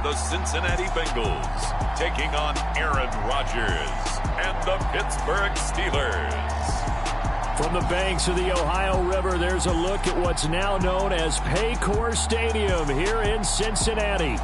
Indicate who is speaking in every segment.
Speaker 1: the Cincinnati Bengals, taking on Aaron Rodgers and the Pittsburgh Steelers.
Speaker 2: From the banks of the Ohio River, there's a look at what's now known as Paycor Stadium here in Cincinnati.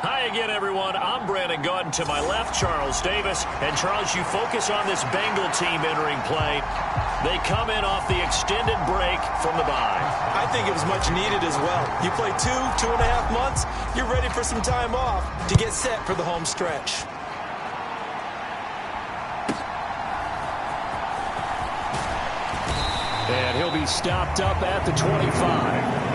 Speaker 2: Hi again, everyone. I'm Brandon Gautin. To my left, Charles Davis. And, Charles, you focus on this Bengal team entering play. They come in off the extended break from the bye.
Speaker 3: I think it was much needed as well. You play 2.5 months, you're ready for some time off to get set for the home stretch.
Speaker 2: And he'll be stopped up at the 25.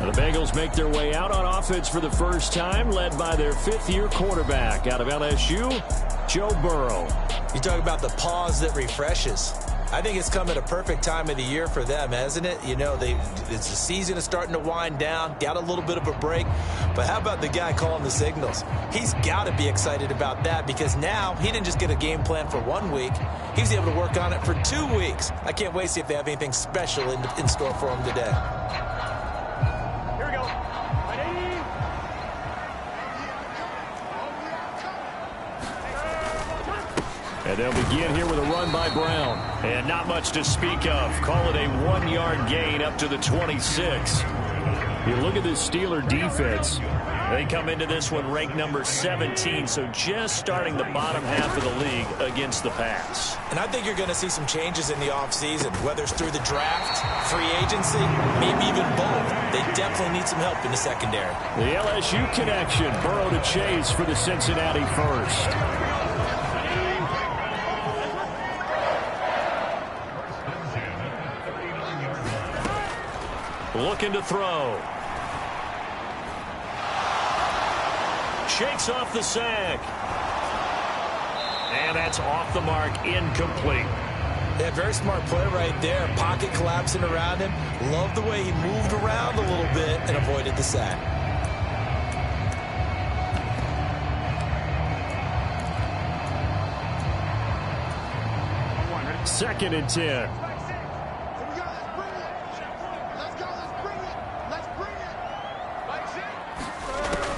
Speaker 2: The Bengals make their way out on offense for the first time, led by their fifth-year quarterback out of LSU, Joe Burrow.
Speaker 3: You talk about the pause that refreshes. I think it's come at a perfect time of the year for them, hasn't it? You know, the season is starting to wind down, got a little bit of a break. But how about the guy calling the signals? He's got to be excited about that because now he didn't just get a game plan for 1 week. He was able to work on it for 2 weeks. I can't wait to see if they have anything special in store for him today.
Speaker 2: And they'll begin here with a run by Brown. And not much to speak of. Call it a 1-yard gain up to the 26. You look at this Steeler defense. They come into this one ranked number 17, so just starting the bottom half of the league against the pass.
Speaker 3: And I think you're going to see some changes in the offseason, whether it's through the draft, free agency, maybe even both. They definitely need some help in the secondary.
Speaker 2: The LSU connection. Burrow to Chase for the Cincinnati first. Looking to throw. Shakes off the sack. And that's off the mark, incomplete.
Speaker 3: Yeah, very smart play right there. Pocket collapsing around him. Love the way he moved around a little bit and avoided the sack.
Speaker 2: Second and 10.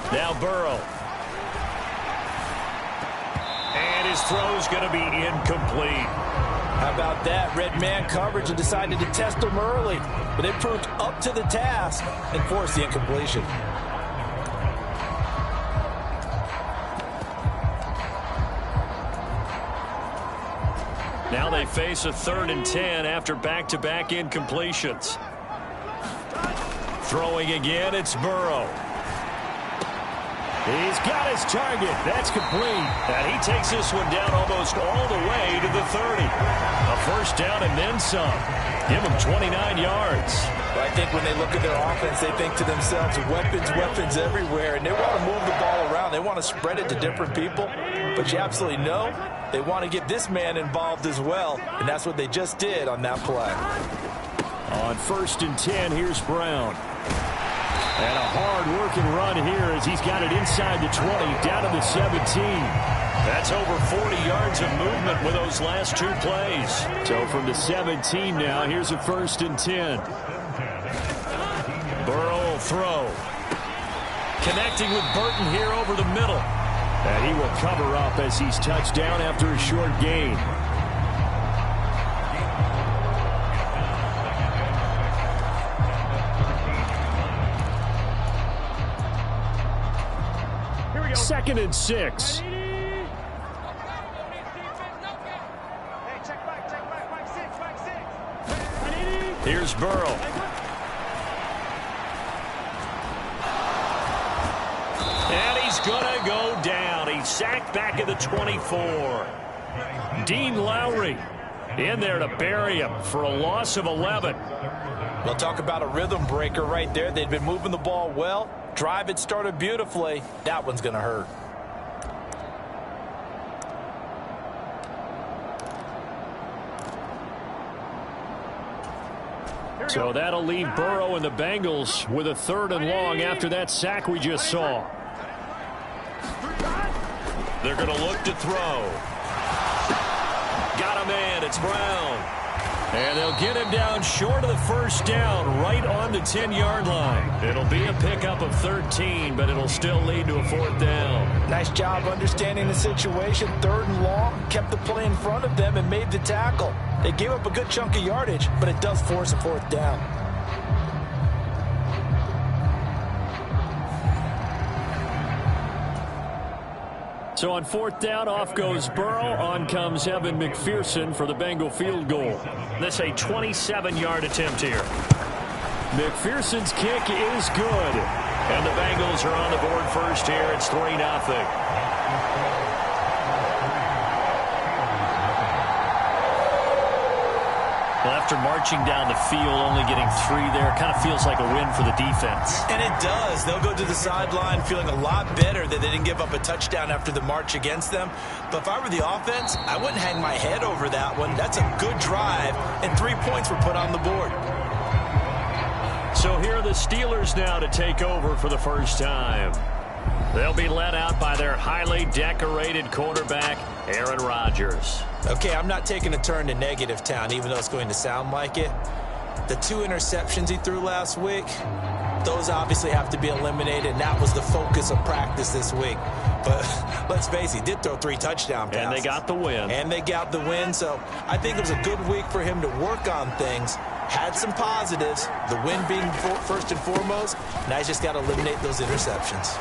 Speaker 2: Now Burrow. And his throw's going to be incomplete.
Speaker 3: How about that? Red man coverage and decided to test him early. But it proved up to the task and forced the incompletion.
Speaker 2: Now they face a 3rd and 10 after back-to-back incompletions. Throwing again, it's Burrow. He's got his target. That's complete. And he takes this one down almost all the way to the 30. A first down and then some. Give him 29 yards.
Speaker 3: Well, I think when they look at their offense, they think to themselves, weapons everywhere. And they want to move the ball around. They want to spread it to different people. But you absolutely know they want to get this man involved as well. And that's what they just did on that play.
Speaker 2: On 1st and 10, here's Brown. And a hard-working run here as he's got it inside the 20, down to the 17. That's over 40 yards of movement with those last 2 plays. So from the 17 now, here's a 1st and 10. Burrow will throw. Connecting with Burton here over the middle. And he will cover up as he's touched down after a short gain. Second and 6. Here's Burrow. And he's going to go down. He's sacked back at the 24. Dean Lowry in there to bury him for a loss of 11.
Speaker 3: We'll talk about a rhythm breaker right there. They'd been moving the ball well. Drive had started beautifully. That one's going to hurt.
Speaker 2: So that'll leave Burrow and the Bengals with a 3rd and long after that sack we just saw. They're going to look to throw. Got a man. It's Brown. And they'll get him down short of the first down, right on the 10-yard line. It'll be a pickup of 13, but it'll still lead to a 4th down.
Speaker 3: Nice job understanding the situation. 3rd and long, kept the play in front of them and made the tackle. They gave up a good chunk of yardage, but it does force a 4th down.
Speaker 2: So on 4th down, off goes Burrow. On comes Evan McPherson for the Bengal field goal. This a 27-yard attempt here. McPherson's kick is good. And the Bengals are on the board first here. It's 3-0. Well, after marching down the field, only getting 3 there, kind of feels like a win for the defense.
Speaker 3: And it does. They'll go to the sideline feeling a lot better that they didn't give up a touchdown after the march against them. But if I were the offense, I wouldn't hang my head over that one. That's a good drive, and 3 points were put on the board.
Speaker 2: So here are the Steelers now to take over for the first time. They'll be led out by their highly decorated quarterback, Aaron Rodgers.
Speaker 3: Okay, I'm not taking a turn to negative town, even though it's going to sound like it. The 2 interceptions he threw last week, those obviously have to be eliminated, and that was the focus of practice this week. But let's face it, he did throw 3 touchdown passes.
Speaker 2: And they got the win.
Speaker 3: And they got the win, so I think it was a good week for him to work on things. Had some positives, the win being first and foremost. Now he's just got to eliminate those interceptions.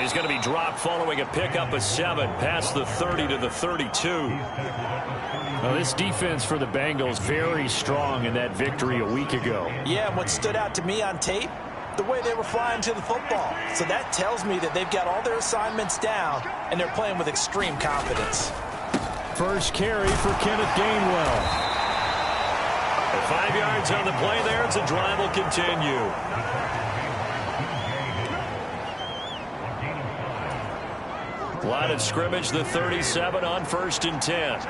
Speaker 2: He's going to be dropped following a pickup of 7 past the 30 to the 32. Now, this defense for the Bengals very strong in that victory a week ago.
Speaker 3: Yeah, and what stood out to me on tape, the way they were flying to the football. So that tells me that they've got all their assignments down, and they're playing with extreme confidence.
Speaker 2: First carry for Kenneth Gainwell. 5 yards on the play there. It's a drive will continue. Line of scrimmage, the 37 on 1st and 10.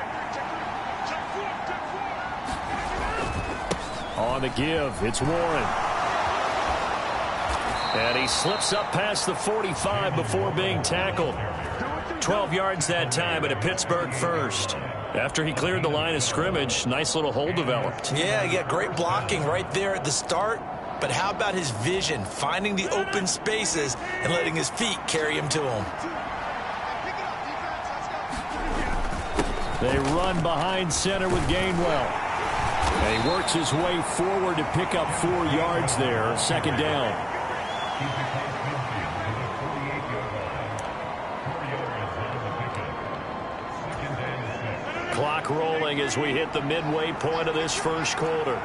Speaker 2: On the give, it's Warren. And he slips up past the 45 before being tackled. 12 yards that time, but a Pittsburgh first. After he cleared the line of scrimmage, nice little hole developed.
Speaker 3: Yeah, great blocking right there at the start. But how about his vision, finding the open spaces and letting his feet carry him to him?
Speaker 2: They run behind center with Gainwell. And he works his way forward to pick up 4 yards there. 2nd down. Clock rolling as we hit the midway point of this first quarter.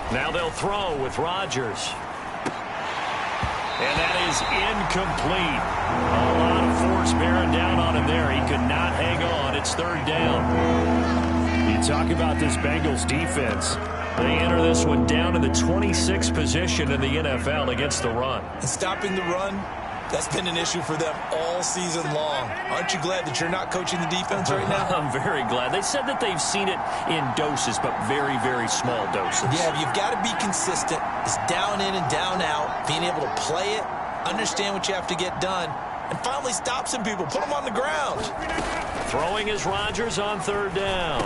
Speaker 2: Now they'll throw with Rodgers. And that is incomplete. A lot of force bearing down on him there. He could not hang on. It's 3rd down. You talk about this Bengals defense. They enter this one down in the 26th position in the NFL against the run.
Speaker 3: And stopping the run, that's been an issue for them all season long. Aren't you glad that you're not coaching the defense right now?
Speaker 2: I'm very glad. They said that they've seen it in doses, but very, very small doses.
Speaker 3: Yeah, you've got to be consistent. It's down in and down out. Being able to play it, understand what you have to get done, and finally stop some people. Put them on the ground.
Speaker 2: Throwing is Rodgers on 3rd down.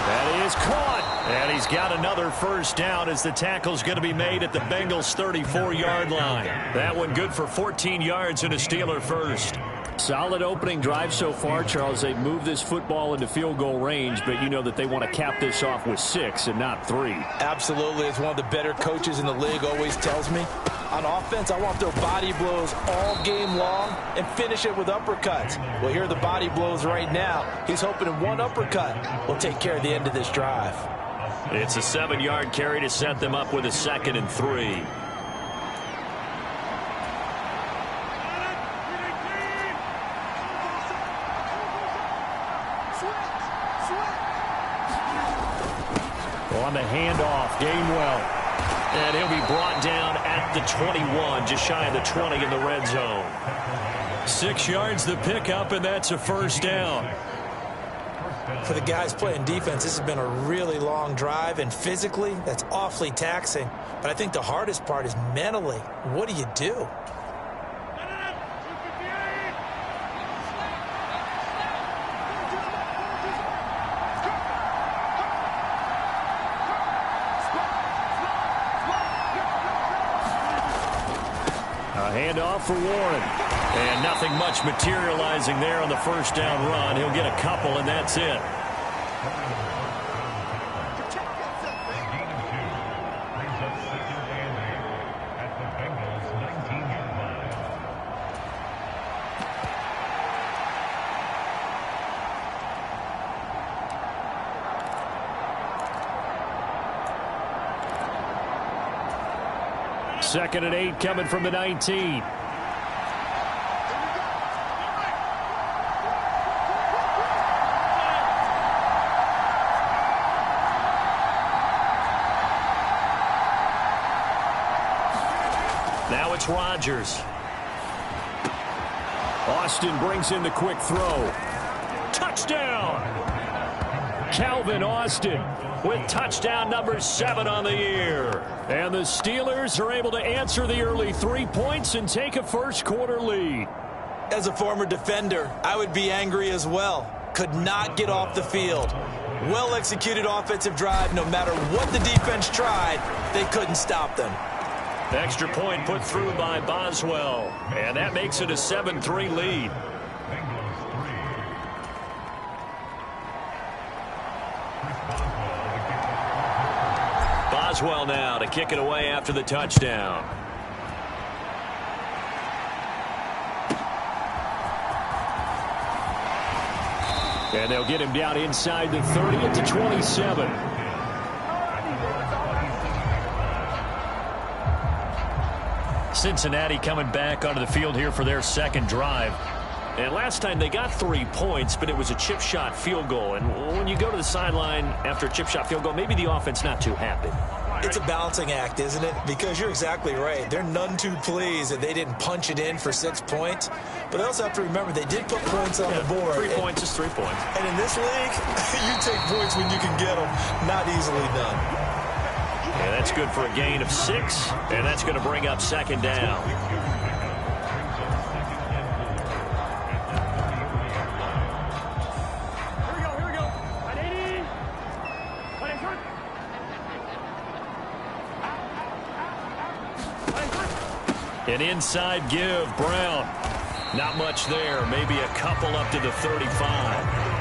Speaker 2: That is caught. And he's got another first down as the tackle's going to be made at the Bengals' 34-yard line. That one good for 14 yards and a Steeler first. Solid opening drive so far, Charles. They've moved this football into field goal range, but you know that they want to cap this off with 6 and not 3.
Speaker 3: Absolutely. As one of the better coaches in the league always tells me, On offense, I want their body blows all game long and finish it with uppercuts. Well, here are the body blows right now. He's hoping in one uppercut will take care of the end of this drive.
Speaker 2: It's a 7-yard carry to set them up with a 2nd and 3. On the handoff, Gainwell. And he'll be brought down at the 21, just shy of the 20 in the red zone. 6 yards the pickup, and that's a first down.
Speaker 3: For the guys playing defense, this has been a really long drive, and physically, that's awfully taxing. But I think the hardest part is mentally. What do you do?
Speaker 2: Handoff for Warren. And nothing much materializing there on the first down run. He'll get a couple, and that's it. Second and 8 coming from the 19. Now it's Rodgers. Austin brings in the quick throw. Touchdown! Calvin Austin with touchdown number 7 on the year. And the Steelers are able to answer the early 3 points and take a first-quarter lead.
Speaker 3: As a former defender, I would be angry as well. Could not get off the field. Well-executed offensive drive. No matter what the defense tried, they couldn't stop them.
Speaker 2: Extra point put through by Boswell. And that makes it a 7-3 lead. Boswell now to kick it away after the touchdown. And they'll get him down inside the 30 at the 27. Cincinnati coming back onto the field here for their second drive. And last time they got 3 points, but it was a chip shot field goal. And when you go to the sideline after a chip shot field goal, maybe the offense not too happy.
Speaker 3: It's a balancing act, isn't it? Because you're exactly right. They're none too pleased that they didn't punch it in for 6 points. But they also have to remember they did put points on the board.
Speaker 2: 3 points is 3 points.
Speaker 3: And in this league, you take points when you can get them. Not easily done.
Speaker 2: Yeah, that's good for a gain of 6. And that's going to bring up second down. An inside give, Brown. Not much there. Maybe a couple up to the 35.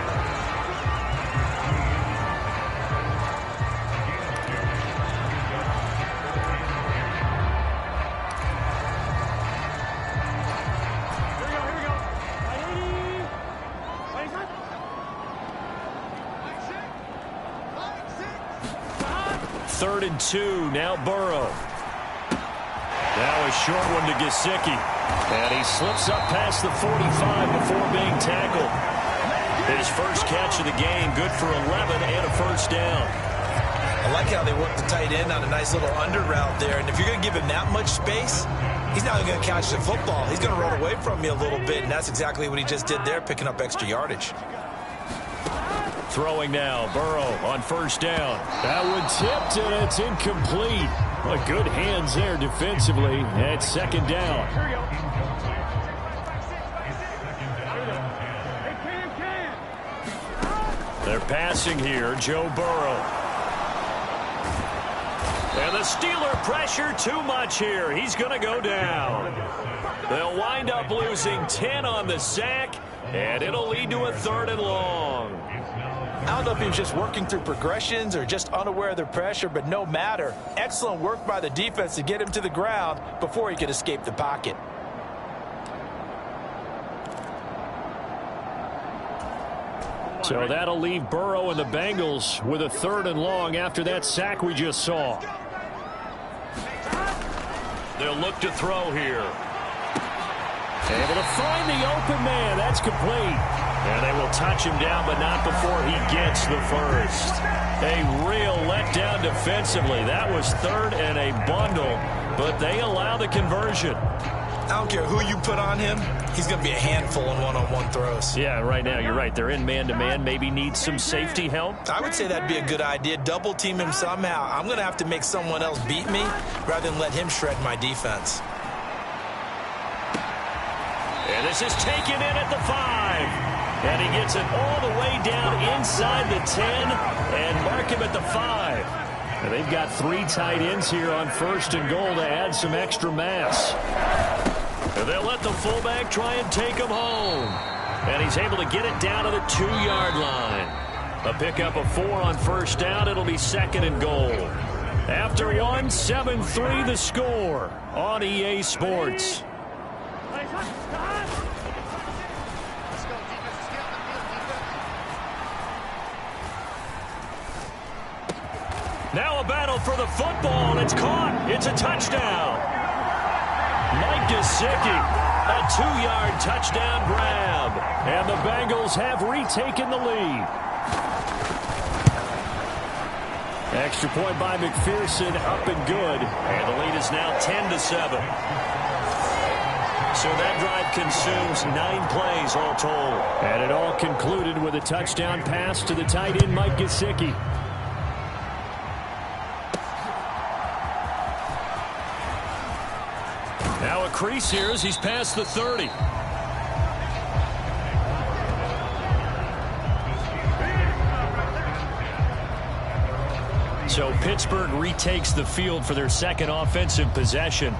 Speaker 2: Third and 2. Now Burrow. Now a short one to Gesicki. And he slips up past the 45 before being tackled. His first catch of the game, good for 11 and a first down.
Speaker 3: I like how they work the tight end on a nice little under route there. And if you're going to give him that much space, he's not going to catch the football. He's going to run away from you a little bit, and that's exactly what he just did there, picking up extra yardage.
Speaker 2: Throwing now, Burrow on first down. That one tipped, and it's incomplete. Well, good hands there defensively at second down. They're passing here, Joe Burrow. And the Steeler pressure too much here. He's going to go down. They'll wind up losing 10 on the sack, and it'll lead to a 3rd and long.
Speaker 3: I don't know if he was just working through progressions or just unaware of the pressure, but no matter. Excellent work by the defense to get him to the ground before he could escape the pocket.
Speaker 2: So that'll leave Burrow and the Bengals with a 3rd and long after that sack we just saw. They'll look to throw here. Able to find the open man. That's complete. And they will touch him down, but not before he gets the first. A real letdown defensively. That was 3rd and a bundle, but they allow the conversion.
Speaker 3: I don't care who you put on him. He's going to be a handful in one-on-one throws.
Speaker 2: Yeah, right now, you're right. They're in man-to-man. Maybe need some safety help.
Speaker 3: I would say that'd be a good idea. Double team him somehow. I'm going to have to make someone else beat me rather than let him shred my defense.
Speaker 2: And this is taken in at the 5. And he gets it all the way down inside the 10 and mark him at the 5. And they've got 3 tight ends here on 1st and goal to add some extra mass. And they'll let the fullback try and take him home. And he's able to get it down to the 2-yard line. A pickup of 4 on 1st down. It'll be 2nd and goal. After 1, 7-3 the score on EA Sports. Now a battle for the football, and it's caught. It's a touchdown. Mike Gesicki, a 2-yard touchdown grab. And the Bengals have retaken the lead. Extra point by McPherson, up and good. And the lead is now 10-7. So that drive consumes 9 plays all told. And it all concluded with a touchdown pass to the tight end, Mike Gesicki. Now a crease here as he's past the 30. So Pittsburgh retakes the field for their 2nd offensive possession.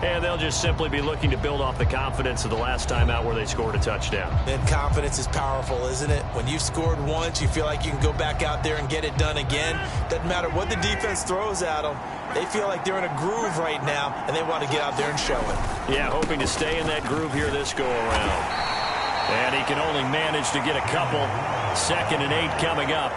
Speaker 2: And they'll just simply be looking to build off the confidence of the last time out where they scored a touchdown.
Speaker 3: And confidence is powerful, isn't it? When you've scored once, you feel like you can go back out there and get it done again. Doesn't matter what the defense throws at them. They feel like they're in a groove right now, and they want to get out there and show it.
Speaker 2: Yeah, hoping to stay in that groove here this go-around. And he can only manage to get a couple. 2nd and 8 coming up.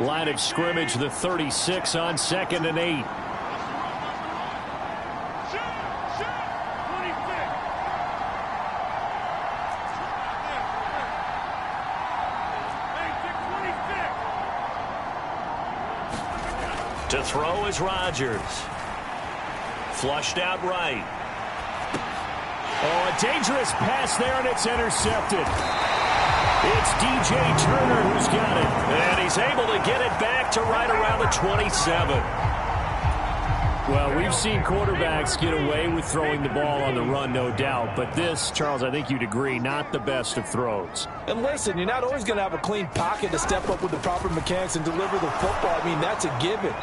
Speaker 2: Line of scrimmage, the 36 on 2nd and 8. To throw is Rodgers. Flushed out right. Oh, a dangerous pass there, and it's intercepted. It's DJ Turner who's got it. And he's able to get it back to right around the 27. Well, we've seen quarterbacks get away with throwing the ball on the run, no doubt. But this, Charles, I think you'd agree, not the best of throws.
Speaker 3: And listen, you're not always going to have a clean pocket to step up with the proper mechanics and deliver the football. I mean, that's a given.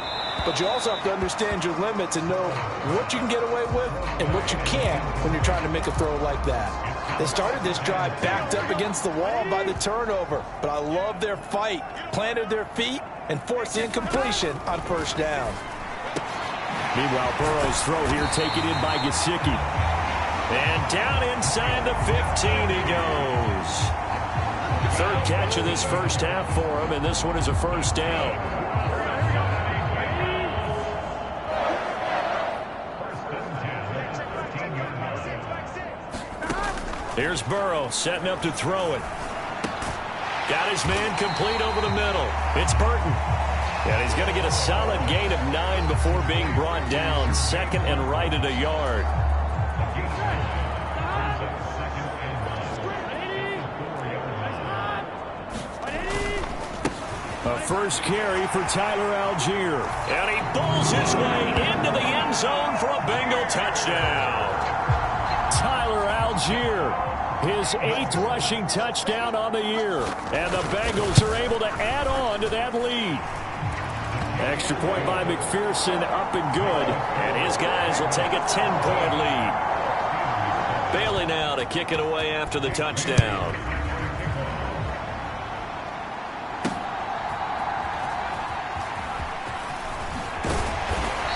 Speaker 3: But you also have to understand your limits and know what you can get away with and what you can't when you're trying to make a throw like that. They started this drive backed up against the wall by the turnover. But I love their fight, planted their feet, and forced incompletion on 1st down.
Speaker 2: Meanwhile, Burrow's throw here taken in by Gesicki. And down inside the 15 he goes. 3rd catch of this 1st half for him, and this one is a 1st down. Here's Burrow setting up to throw it. Got his man complete over the middle. It's Burton. And he's going to get a solid gain of 9 before being brought down. 2nd and right at a yard. A 1st carry for Tyler Algier. And he bulls his way into the end zone for a Bengal touchdown. Tyler Algier, his 8th rushing touchdown on the year. And the Bengals are able to add on to that lead. Extra point by McPherson, up and good.
Speaker 4: And his guys will take a 10-point lead. Bailey now to kick it away after the touchdown.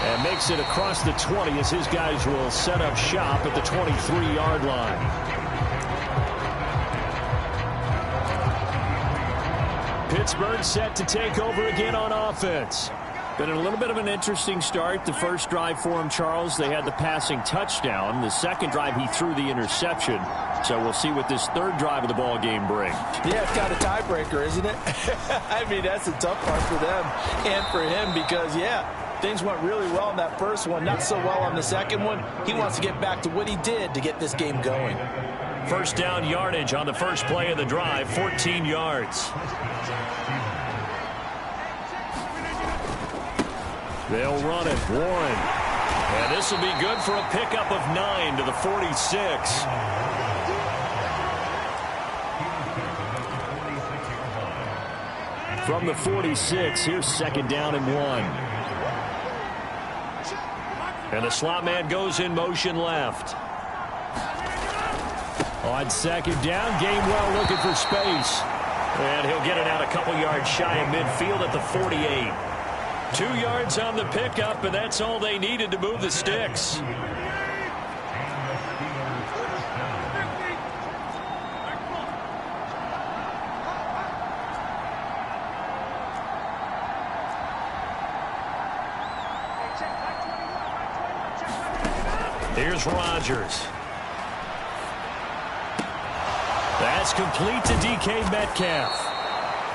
Speaker 2: And makes it across the 20 as his guys will set up shop at the 23-yard line. Pittsburgh set to take over again on offense. Been a little bit of an interesting start. The first drive for him, Charles, they had the passing touchdown. The second drive, he threw the interception. So we'll see what this third drive of the ball game brings.
Speaker 3: Yeah, it's got a tiebreaker, isn't it? I mean, that's a tough part for them and for him because, yeah, things went really well in that first one, not so well on the second one. He wants to get back to what he did to get this game going.
Speaker 2: First down yardage on the first play of the drive, 14 yards. They'll run it, Warren. And this will be good for a pickup of 9 to the 46. From the 46, here's second down and 1. And the slot man goes in motion left. On second down, Gainwell looking for space. And he'll get it out a couple yards shy of midfield at the 48. 2 yards on the pickup, and that's all they needed to move the sticks. Here's Rodgers. That's complete to DK Metcalf.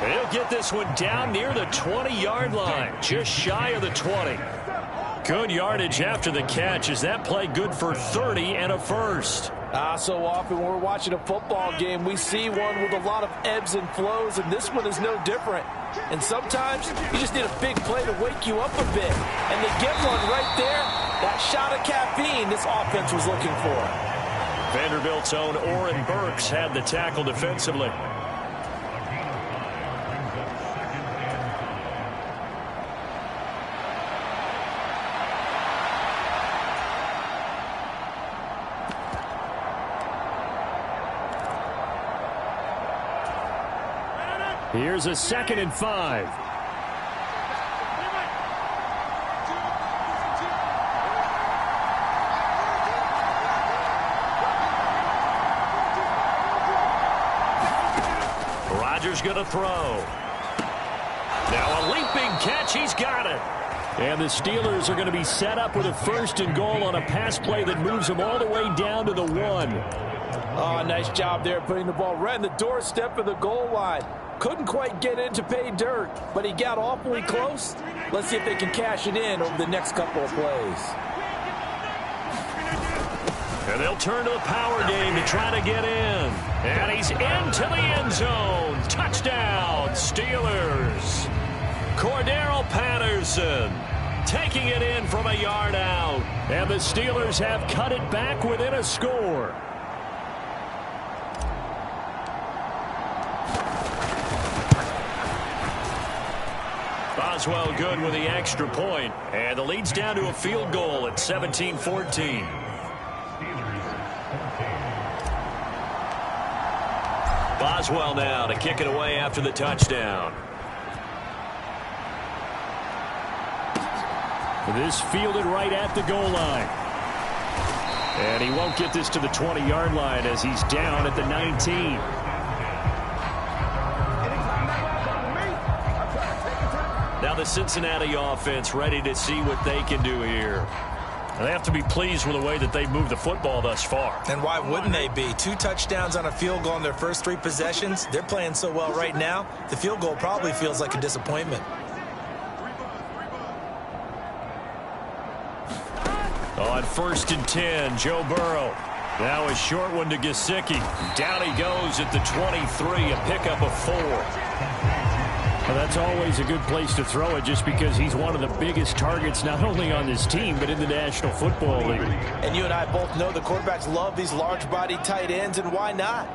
Speaker 2: He'll get this one down near the 20-yard line, just shy of the 20. Good yardage after the catch. Is that play good for 30 and a first?
Speaker 3: So often when we're watching a football game, we see one with a lot of ebbs and flows, and this one is no different. And sometimes you just need a big play to wake you up a bit. And they get one right there. That shot of caffeine this offense was looking for.
Speaker 2: Vanderbilt's own Oren Burks had the tackle defensively. Here's a 2nd and 5. Rodgers going to throw. Now a leaping catch. He's got it. And the Steelers are going to be set up with a 1st and goal on a pass play that moves them all the way down to the 1.
Speaker 3: Oh, nice job there putting the ball right in the doorstep of the goal line. Couldn't quite get in to pay dirt, but he got awfully close. Let's see if they can cash it in over the next couple of plays.
Speaker 2: And they'll turn to the power game to try to get in. And he's into the end zone. Touchdown, Steelers. Cordero Patterson taking it in from a yard out. And the Steelers have cut it back within a score. Boswell good with the extra point. And the lead's down to a field goal at 17-14. Boswell now to kick it away after the touchdown. This fielded right at the goal line. And he won't get this to the 20-yard line as he's down at the 19. Now the Cincinnati offense ready to see what they can do here. And they have to be pleased with the way that they've moved the football thus far.
Speaker 3: And why wouldn't they be? 2 touchdowns on a field goal in their first 3 possessions. They're playing so well right now, the field goal probably feels like a disappointment.
Speaker 2: On 1st and 10, Joe Burrow. Now a short one to Gesicki. Down he goes at the 23, a pickup of 4. Well, that's always a good place to throw it just because he's one of the biggest targets not only on this team but in the National Football League.
Speaker 3: And you and I both know the quarterbacks love these large-bodied tight ends, and why not?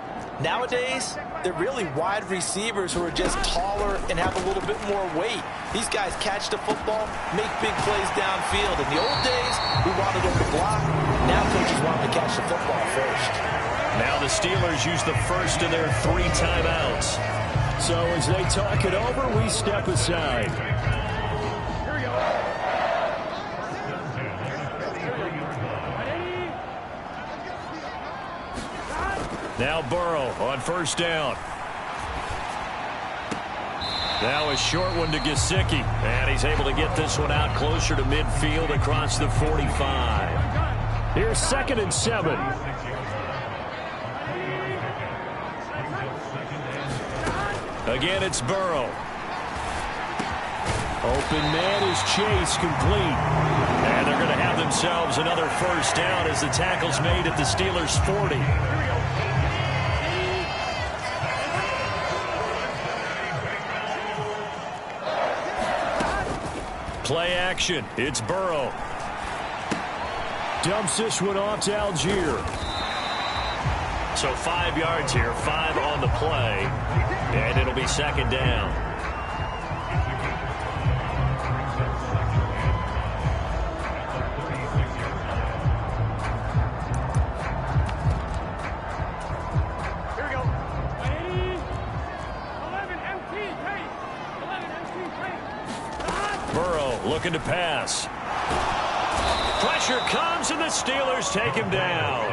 Speaker 3: Nowadays, they're really wide receivers who are just taller and have a little bit more weight. These guys catch the football, make big plays downfield. In the old days, we wanted them to block. Now coaches want them to catch the football first.
Speaker 2: Now the Steelers use the first of their 3 timeouts. So as they talk it over, we step aside. Now Burrow on first down. Now a short one to Gesicki. And he's able to get this one out closer to midfield across the 45. Here's 2nd and 7. Again, it's Burrow. Open man is Chase, complete. And they're going to have themselves another first down as the tackle's made at the Steelers' 40. Play action. It's Burrow. Dumps this one off to Algier. So 5 yards here, 5 on the play, and it'll be 2nd down.
Speaker 5: Here we go. 11 MT,
Speaker 2: Burrow looking to pass. Pressure comes, and the Steelers take him down.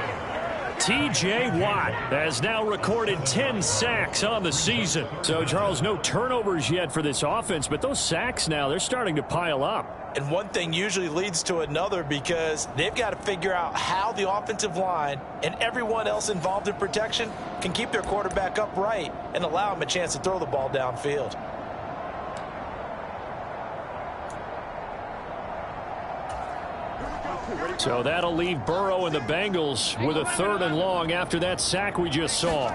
Speaker 2: T.J. Watt has now recorded 10 sacks on the season. So, Charles, no turnovers yet for this offense, but those sacks now, they're starting to pile up.
Speaker 3: And one thing usually leads to another because they've got to figure out how the offensive line and everyone else involved in protection can keep their quarterback upright and allow him a chance to throw the ball downfield.
Speaker 2: So that'll leave Burrow and the Bengals with a 3rd and long after that sack we just saw.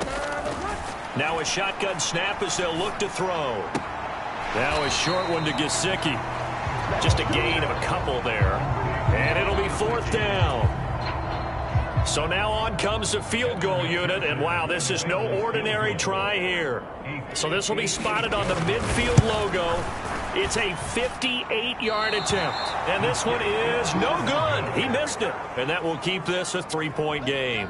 Speaker 2: Now a shotgun snap as they'll look to throw. Now a short one to Gesicki. Just a gain of a couple there. And it'll be 4th down. So now on comes the field goal unit. And wow, this is no ordinary try here. So this will be spotted on the midfield logo. It's a 58-yard attempt. And this one is no good. He missed it. And that will keep this a 3-point game.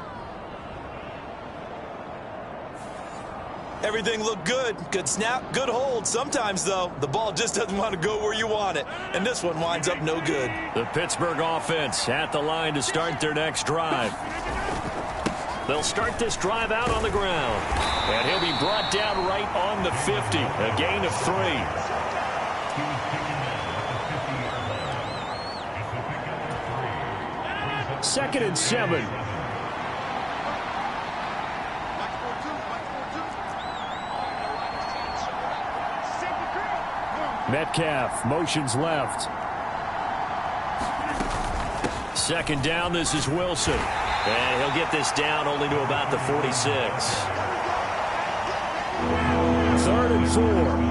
Speaker 3: Everything looked good. Good snap, good hold. Sometimes, though, the ball just doesn't want to go where you want it. And this one winds up no good.
Speaker 2: The Pittsburgh offense at the line to start their next drive. They'll start this drive out on the ground. And he'll be brought down right on the 50. A gain of 3. Second and 7. Metcalf motions left. 2nd down, this is Wilson. And he'll get this down only to about the 46. 3rd and 4.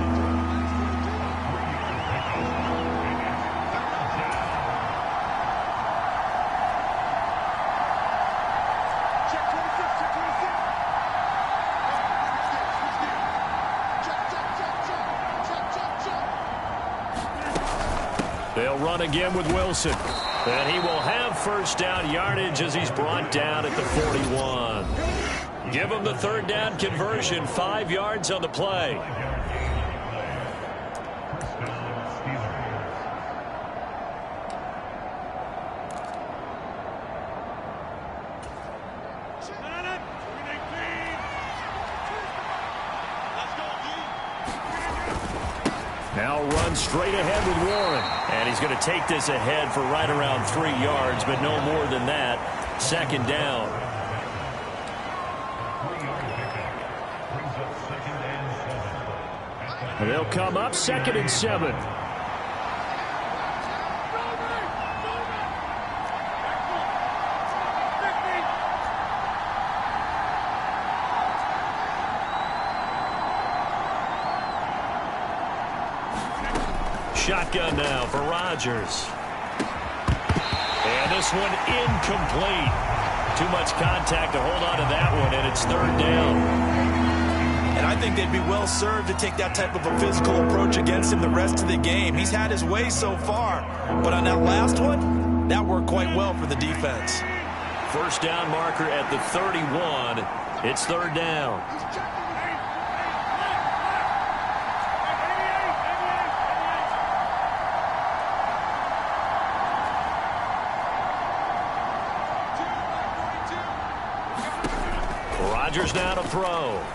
Speaker 2: They'll run again with Wilson. And he will have first down yardage as he's brought down at the 41. Give him the 3rd down conversion. 5 yards on the play. Now run straight ahead with Warren. And he's going to take this ahead for right around 3 yards, but no more than that. 2nd down. And they'll come up 2nd and 7. Shotgun now for Rodgers. And this one incomplete. Too much contact to hold on to that one, and it's 3rd down.
Speaker 3: And I think they'd be well served to take that type of a physical approach against him the rest of the game. He's had his way so far, but on that last one, that worked quite well for the defense.
Speaker 4: First down marker at the 31. It's third down. Rodgers now to throw.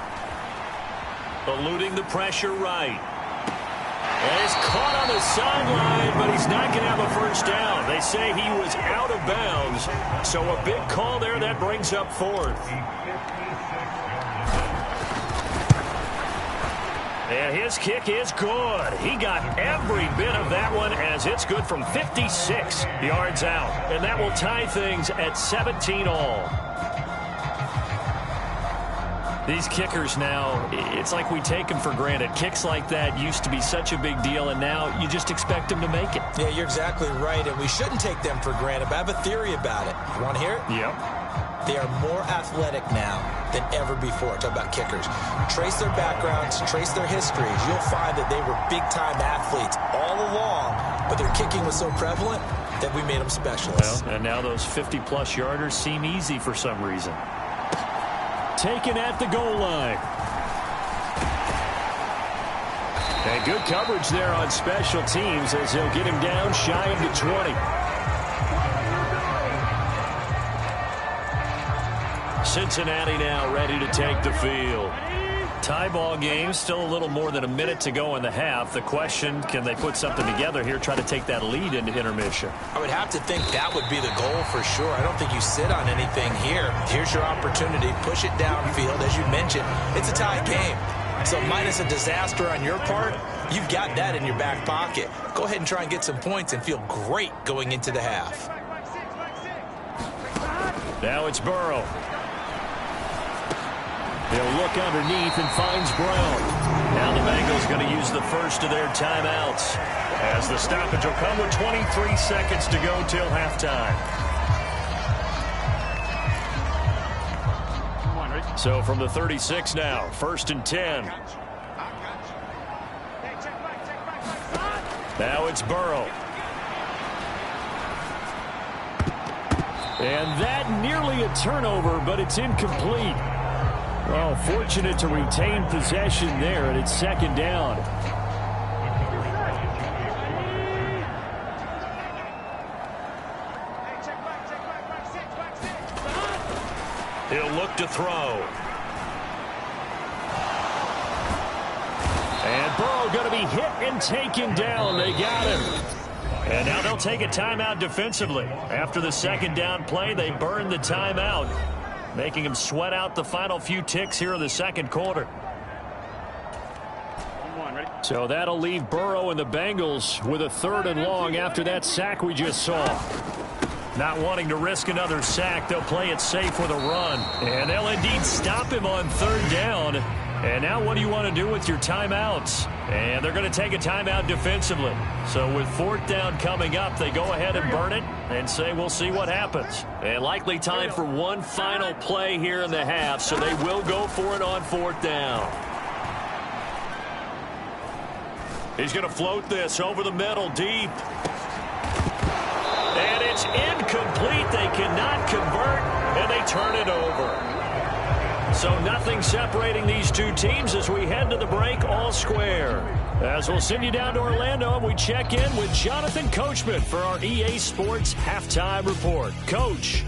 Speaker 4: Eluding the pressure right. And he's caught on the sideline, but he's not going to have a first down. They say he was out of bounds. So a big call there that brings up fourth. And his kick is good. He got every bit of that one as it's good from 56 yards out. And that will tie things at 17 all. These kickers now, it's like we take them for granted. Kicks like that used to be such a big deal, and now you just expect them to make it.
Speaker 3: Yeah, you're exactly right, and we shouldn't take them for granted, but I have a theory about it. You want to hear it?
Speaker 2: Yep.
Speaker 3: They are more athletic now than ever before. Talk about kickers. Trace their backgrounds, trace their histories. You'll find that they were big-time athletes all along, but their kicking was so prevalent that we made them specialists.
Speaker 2: Well, and now those 50-plus yarders seem easy for some reason. Taken at the goal line. And good coverage there on special teams as he'll get him down shy of the 20. Cincinnati now ready to take the field. Tie ball game, still a little more than a minute to go in the half. The question, can they put something together here, try to take that lead into intermission?
Speaker 3: I would have to think that would be the goal for sure. I don't think you sit on anything here. Here's your opportunity. Push it downfield. As you mentioned, it's a tie game. So minus a disaster on your part, you've got that in your back pocket. Go ahead and try and get some points and feel great going into the half.
Speaker 2: Now it's Burrow. He'll look underneath and finds Brown. Now the Bengals going to use the first of their timeouts as the stoppage will come with 23 seconds to go till halftime. So from the 36 now, 1st and 10. Now it's Burrow. And that nearly a turnover, but it's incomplete. Well, fortunate to retain possession there, and it's second down. He'll look to throw. And Burrow going to be hit and taken down. They got him. And now they'll take a timeout defensively. After the second down play, they burned the timeout, making him sweat out the final few ticks here in the second quarter. So that'll leave Burrow and the Bengals with a 3rd and long after that sack we just saw. Not wanting to risk another sack, they'll play it safe with a run. And they'll indeed stop him on 3rd down. And now what do you want to do with your timeouts? And they're going to take a timeout defensively. So with 4th down coming up, they go ahead and burn it and say we'll see what happens. And likely time for one final play here in the half, so they will go for it on 4th down. He's going to float this over the middle deep. And it's incomplete. They cannot convert, and they turn it over. So nothing separating these two teams as we head to the break all square. As we'll send you down to Orlando, we check in with Jonathan Coachman for our EA Sports Halftime Report. Coach.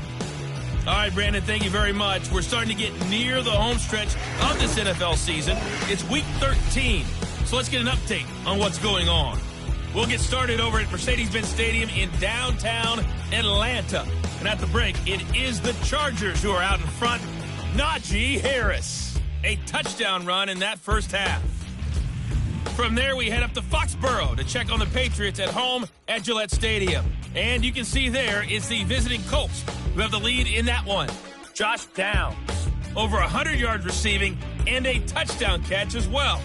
Speaker 6: All right, Brandon, thank you very much. We're starting to get near the home stretch of this NFL season. It's Week 13, so let's get an update on what's going on. We'll get started over at Mercedes-Benz Stadium in downtown Atlanta. And at the break, it is the Chargers who are out in front. Najee Harris, a touchdown run in that first half. From there, we head up to Foxborough to check on the Patriots at home at Gillette Stadium. And you can see there it's the visiting Colts who have the lead in that one. Josh Downs, over 100 yards receiving and a touchdown catch as well.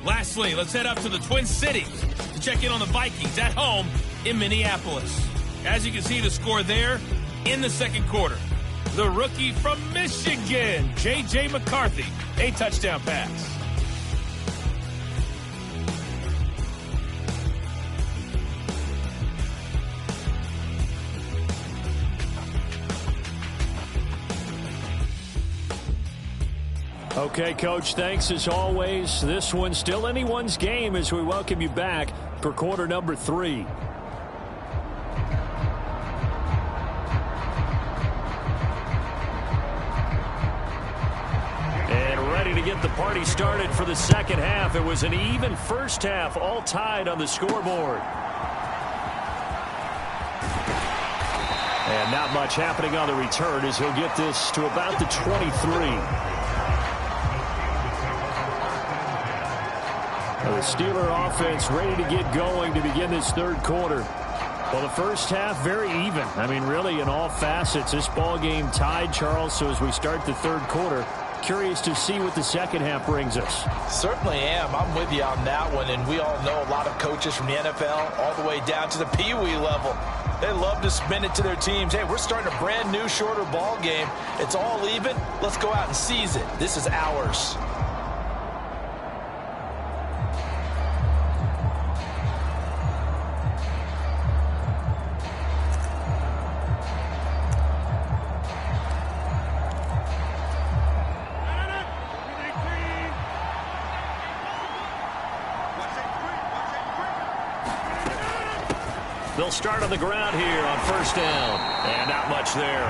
Speaker 6: Lastly, let's head up to the Twin Cities to check in on the Vikings at home in Minneapolis. As you can see, the score there in the second quarter. the rookie from Michigan, J.J. McCarthy, a touchdown pass.
Speaker 2: Okay, Coach, thanks as always. This one's still anyone's game as we welcome you back for quarter number 3. And ready to get the party started for the second half. It was an even first half, all tied on the scoreboard. And not much happening on the return as he'll get this to about the 23. The Steeler offense ready to get going to begin this third quarter. Well, the first half very even. I mean, really in all facets. This ball game tied, Charles. So as we start the third quarter, curious to see what the second half brings us.
Speaker 3: Certainly am. I'm with you on that one. And we all know a lot of coaches from the NFL all the way down to the Pee Wee level. They love to spin it to their teams. Hey, we're starting a brand new, shorter ball game. It's all even. Let's go out and seize it. This is ours.
Speaker 2: They'll start on the ground here on first down. And not much there.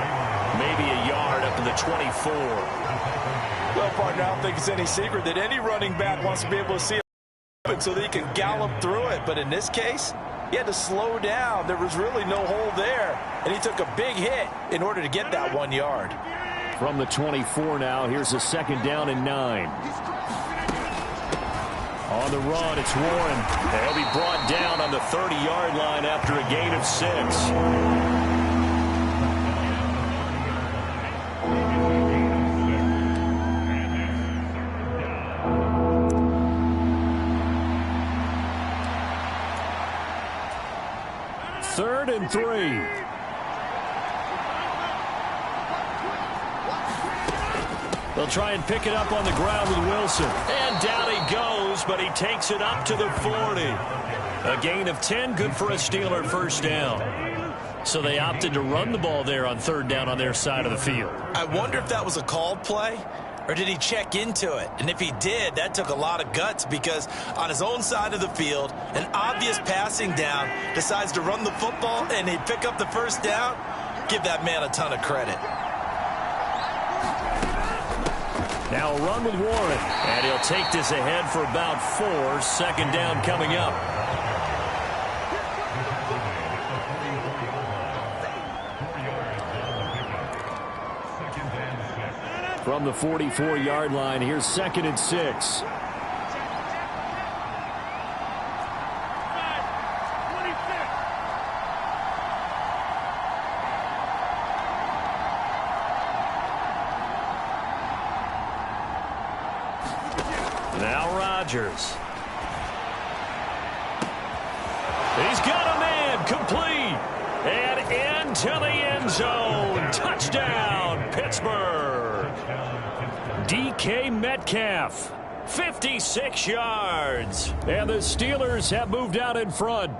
Speaker 2: Maybe a yard up to the 24.
Speaker 3: Well, partner, I don't think it's any secret that any running back wants to be able to see it so that he can gallop through it. But in this case, he had to slow down. There was really no hole there. And he took a big hit in order to get that 1 yard.
Speaker 2: From the 24 now, here's a second down and 9. On the run, it's Warren. And he'll be brought down on the 30-yard line after a gain of 6. Third and 3. They'll try and pick it up on the ground with Wilson. And down he goes, but he takes it up to the 40. A gain of 10, good for a Steeler first down. So they opted to run the ball there on third down on their side of the field.
Speaker 3: I wonder if that was a called play, or did he check into it? And if he did, that took a lot of guts, because on his own side of the field, an obvious passing down, decides to run the football, and he pick up the first down. Give that man a ton of credit.
Speaker 2: Now a run with Warren, and he'll take this ahead for about 4. Second down coming up. From the 44-yard line, here's second and 6. Now Rodgers. He's got a man complete. And into the end zone. Touchdown, Pittsburgh. DK Metcalf, 56 yards. And the Steelers have moved out in front.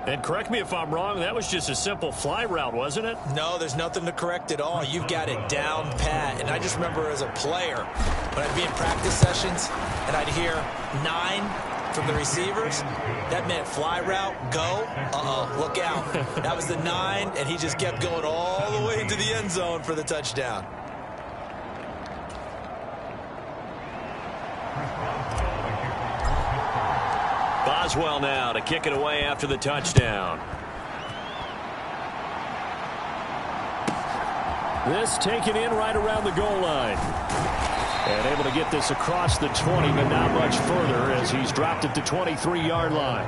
Speaker 2: And correct me if I'm wrong, that was just a simple fly route, wasn't it?
Speaker 3: No, there's nothing to correct at all. You've got it down pat. And I just remember as a player, when I'd be in practice sessions and I'd hear 9 from the receivers, that meant fly route, go, look out. That was the 9, and he just kept going all the way into the end zone for the touchdown.
Speaker 2: Boswell now to kick it away after the touchdown. This taken in right around the goal line. And able to get this across the 20, but not much further as he's dropped at the 23-yard line.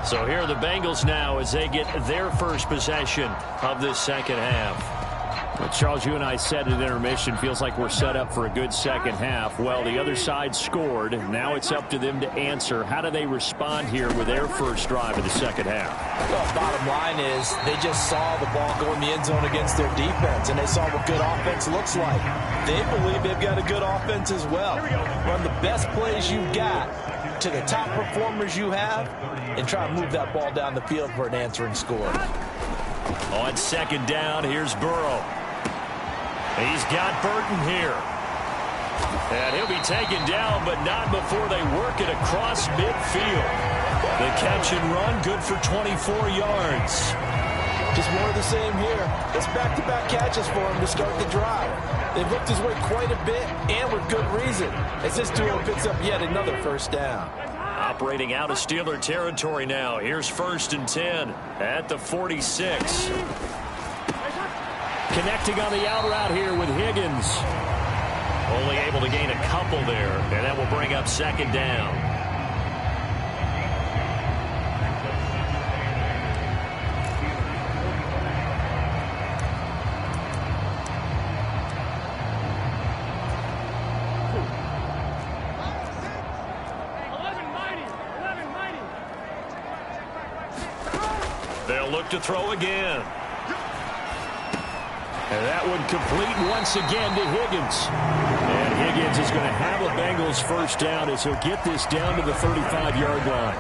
Speaker 2: So here are the Bengals now as they get their first possession of this second half. Charles, you and I said at intermission, feels like we're set up for a good second half. Well, the other side scored. Now it's up to them to answer. How do they respond here with their first drive of the second half?
Speaker 3: Well, bottom line is they just saw the ball go in the end zone against their defense, and they saw what good offense looks like. They believe they've got a good offense as well. Run the best plays you've got to the top performers you have, and try to move that ball down the field for an answering score.
Speaker 4: On second down, here's Burrow. He's got Burton here. And he'll be taken down, but not before they work it across midfield. The catch and run, good for 24 yards.
Speaker 3: Just more of the same here. It's back-to-back catches for him to start the drive. They've looked his way quite a bit, and with good reason, as this duo picks up yet another first down.
Speaker 4: Operating out of Steeler territory now. Here's 1st and 10 at the 46. Connecting on the out route here with Higgins. Only able to gain a couple there, and that will bring up second down. They'll look to throw again.
Speaker 2: And that one complete once again to Higgins. And Higgins is going to have a Bengals first down as he'll get this down to the 35-yard line.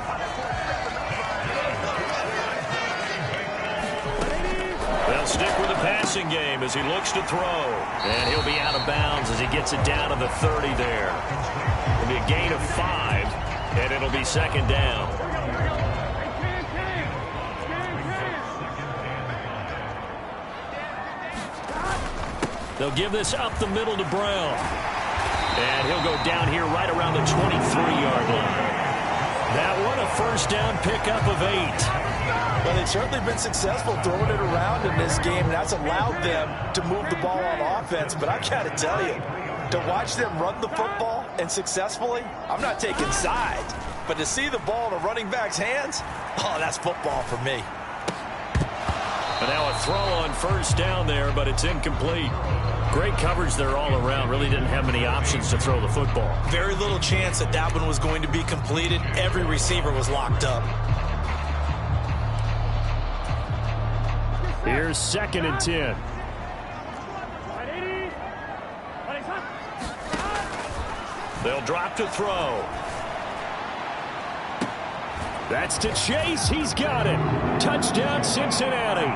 Speaker 4: They'll stick with the passing game as he looks to throw. And he'll be out of bounds as he gets it down to the 30 there. It'll be a gain of 5, and it'll be second down. They'll give this up the middle to Brown. And he'll go down here right around the 23-yard line. That one a first down pickup of 8.
Speaker 3: Well, they've certainly been successful throwing it around in this game, and that's allowed them to move the ball on offense. But I've got to tell you, to watch them run the football and successfully, I'm not taking sides. But to see the ball in a running back's hands, oh, that's football for me.
Speaker 4: But now a throw on first down there, but it's incomplete. Great coverage there all around. Really didn't have many options to throw the football.
Speaker 3: Very little chance that that one was going to be completed. Every receiver was locked up.
Speaker 2: Here's 2nd and 10.
Speaker 4: They'll drop to throw.
Speaker 2: That's to Chase. He's got it. Touchdown, Cincinnati.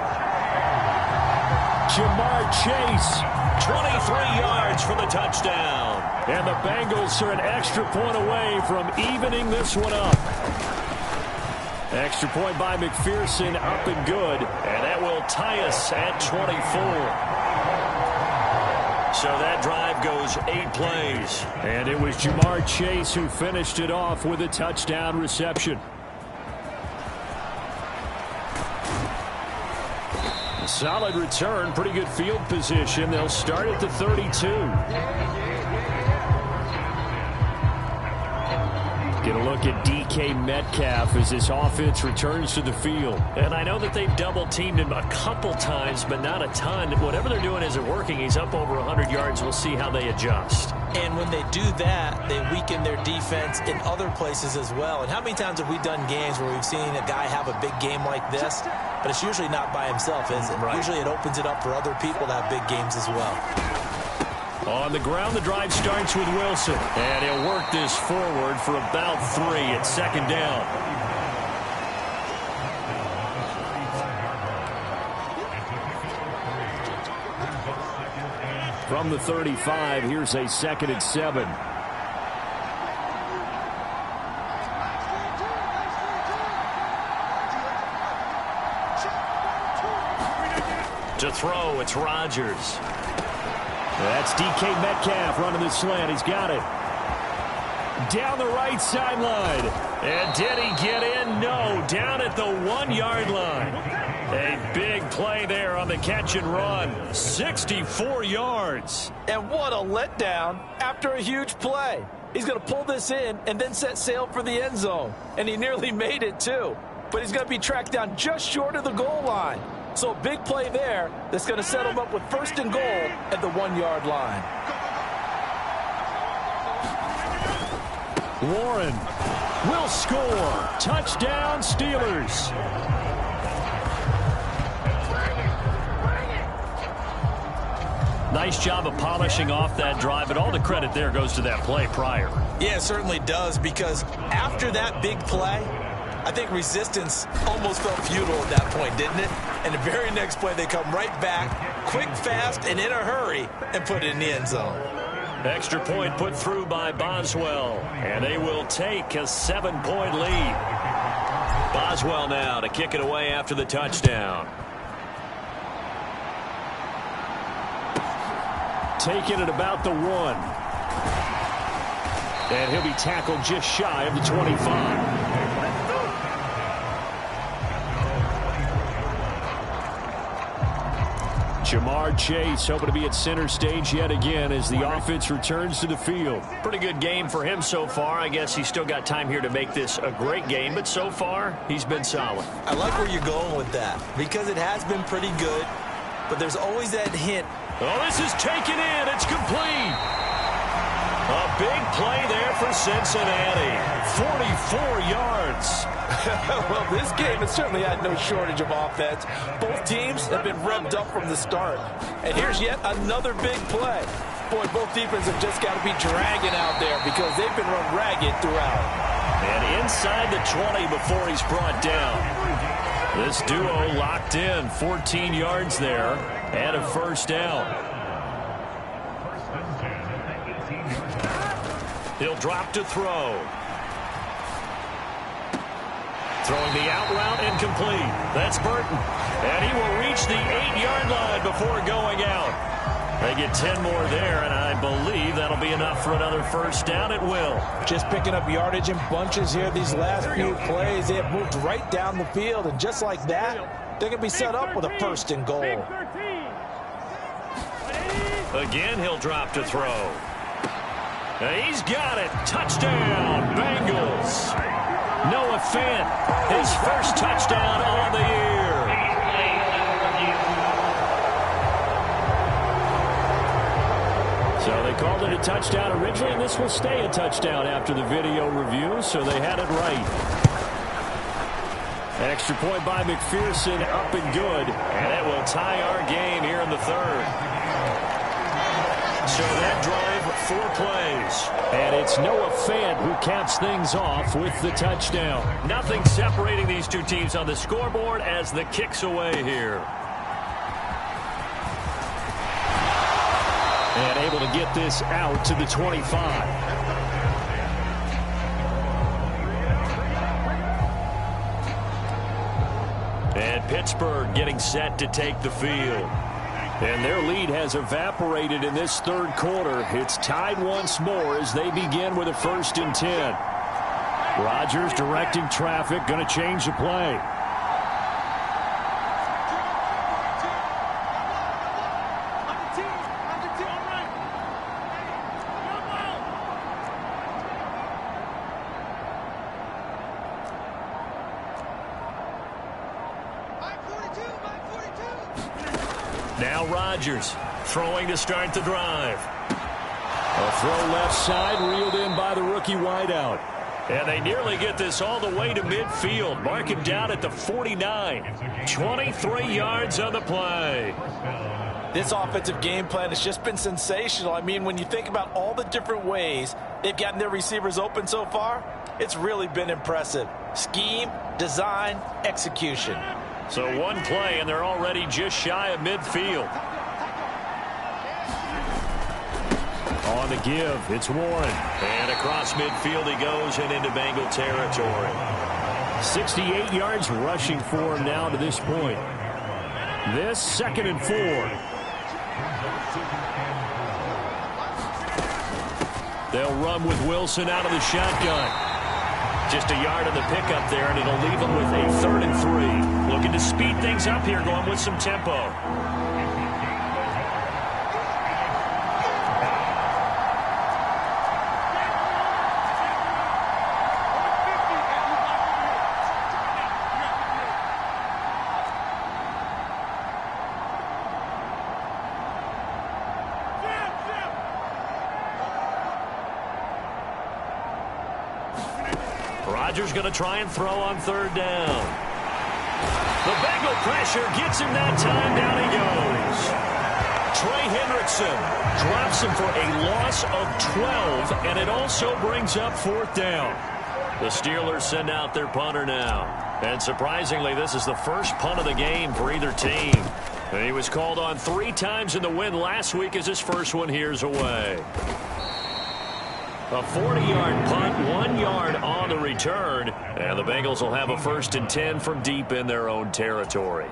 Speaker 2: Jamar Chase.
Speaker 4: 23 yards for the touchdown.
Speaker 2: And the Bengals are an extra point away from evening this one up. Extra point by McPherson, up and good.
Speaker 4: And that will tie us at 24. So that drive goes 8 plays.
Speaker 2: And it was Jamar Chase who finished it off with a touchdown reception. Solid return, pretty good field position. They'll start at the 32. Get a look at DK Metcalf as this offense returns to the field.
Speaker 4: And I know that they've double-teamed him a couple times, but not a ton. Whatever they're doing isn't working. He's up over 100 yards. We'll see how they adjust.
Speaker 3: And when they do that, they weaken their defense in other places as well. And how many times have we done games where we've seen a guy have a big game like this, but it's usually not by himself, is it?
Speaker 4: Right.
Speaker 3: Usually it opens it up for other people to have big games as well.
Speaker 2: On the ground, the drive starts with Wilson.
Speaker 4: And he'll work this forward for about 3 at second down.
Speaker 2: From the 35, here's a 2nd and 7.
Speaker 4: To throw, it's Rodgers.
Speaker 2: That's DK Metcalf running the slant. He's got it. Down the right sideline.
Speaker 4: And did he get in? No. Down at the 1-yard line. A big play there on the catch and run. 64 yards.
Speaker 3: And what a letdown after a huge play. He's going to pull this in and then set sail for the end zone. And he nearly made it, too. But he's going to be tracked down just short of the goal line. So a big play there that's going to set them up with 1st and goal at the 1-yard line.
Speaker 2: Warren will score. Touchdown, Steelers. Nice job of polishing off that drive, but all the credit there goes to that play prior.
Speaker 3: Yeah, it certainly does, because after that big play, I think resistance almost felt futile at that point, didn't it? And the very next play, they come right back, quick, fast, and in a hurry, and put it in the end zone.
Speaker 2: Extra point put through by Boswell, and they will take a 7-point lead.
Speaker 4: Boswell now to kick it away after the touchdown.
Speaker 2: Taking it about the 1. And he'll be tackled just shy of the 25. Jamar Chase hoping to be at center stage yet again as the offense returns to the field.
Speaker 4: Pretty good game for him so far. I guess he's still got time here to make this a great game, but so far he's been solid.
Speaker 3: I like where you're going with that, because it has been pretty good, but there's always that hint.
Speaker 4: Oh, this is taken in. It's complete. A big play there for Cincinnati. 44 yards.
Speaker 3: Well, this game has certainly had no shortage of offense. Both teams have been revved up from the start. And here's yet another big play. Boy, both defenses have just got to be dragging out there because they've been run ragged throughout.
Speaker 4: And inside the 20 before he's brought down. This duo locked in. 14 yards there and a 1st down. He'll drop to throw. Throwing the out route incomplete. That's Burton. And he will reach the 8-yard line before going out. They get 10 more there, and I believe that'll be enough for another 1st down. It will.
Speaker 3: Just picking up yardage in bunches here these last few plays. They have moved right down the field, and just like that, they're going to be set up with a 1st and goal.
Speaker 4: Again, he'll drop to throw. And he's got it. Touchdown, Bengals. Noah Fant, his 1st touchdown on the year.
Speaker 2: So they called it a touchdown originally, and this will stay a touchdown after the video review, so they had it right. Extra point by McPherson, up and good.
Speaker 4: And it will tie our game here in the 3rd. So that drive, 4 plays.
Speaker 2: And it's Noah Fant who caps things off with the touchdown.
Speaker 4: Nothing separating these two teams on the scoreboard as the kick's away here.
Speaker 2: And able to get this out to the 25.
Speaker 4: And Pittsburgh getting set to take the field.
Speaker 2: And their lead has evaporated in this 3rd quarter. It's tied once more as they begin with a 1st and 10. Rodgers directing traffic, going to change the play.
Speaker 4: Now Rodgers throwing to start the drive.
Speaker 2: A throw left side, reeled in by the rookie wideout.
Speaker 4: And they nearly get this all the way to midfield. Mark him down at the 49. 23 yards on the play.
Speaker 3: This offensive game plan has just been sensational. I mean, when you think about all the different ways they've gotten their receivers open so far, it's really been impressive. Scheme, design, execution.
Speaker 4: So one play, and they're already just shy of midfield.
Speaker 2: On the give, it's Warren.
Speaker 4: And across midfield he goes and into Bengal territory.
Speaker 2: 68 yards rushing for him now to this point. This 2nd and 4.
Speaker 4: They'll run with Wilson out of the shotgun. Just a yard on the pickup there, and it'll leave them with a 3rd and 3. Looking to speed things up here, going with some tempo. Rodgers going to try and throw on third down. The Bengal pressure gets him that time. Down he goes. Trey Hendrickson drops him for a loss of 12, and it also brings up fourth down. The Steelers send out their punter now. And surprisingly, this is the first punt of the game for either team. And he was called on 3 times in the win last week as his first one here's away. A 40-yard punt, 1 yard on the return. And the Bengals will have a 1st and 10 from deep in their own territory.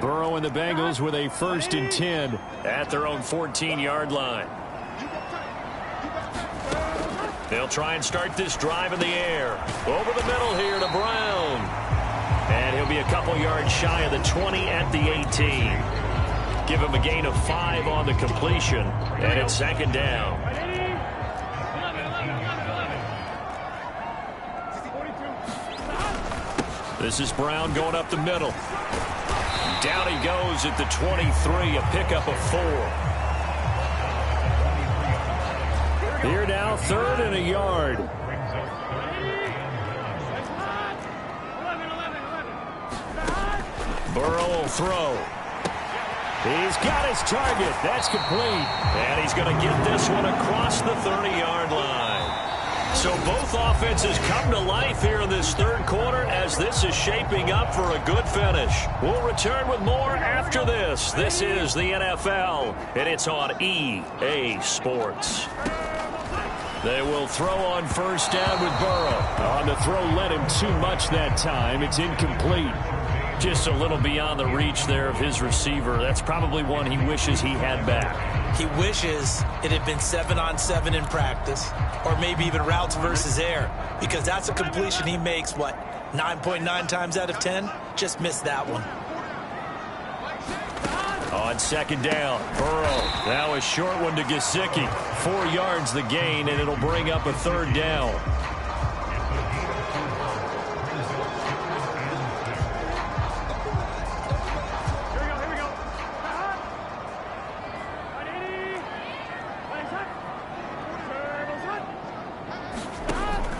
Speaker 2: Burrow and the Bengals with a 1st and 10
Speaker 4: at their own 14-yard line. They'll try and start this drive in the air. Over the middle here to Brown. And he'll be a couple yards shy of the 20 at the 18. Give him a gain of 5 on the completion. And it's 2nd down. This is Brown going up the middle. Down he goes at the 23, a pickup of 4.
Speaker 2: Here now, 3rd and a yard.
Speaker 4: Burrow will throw.
Speaker 2: He's got his target. That's complete.
Speaker 4: And he's going to get this one across the 30-yard line. So both offenses come to life here in this 3rd quarter as this is shaping up for a good finish. We'll return with more after this. This is the NFL, and it's on EA Sports. They will throw on 1st down with Burrow.
Speaker 2: On the throw led him too much that time. It's incomplete.
Speaker 4: Just a little beyond the reach there of his receiver. That's probably one he wishes he had back.
Speaker 3: He wishes it had been 7-on-7 in practice, or maybe even routes versus air, because that's a completion he makes, 9.9 times out of 10? Just missed that one.
Speaker 4: On 2nd down, Burrow. Now a short one to Gesicki. 4 yards the gain, and it'll bring up a 3rd down.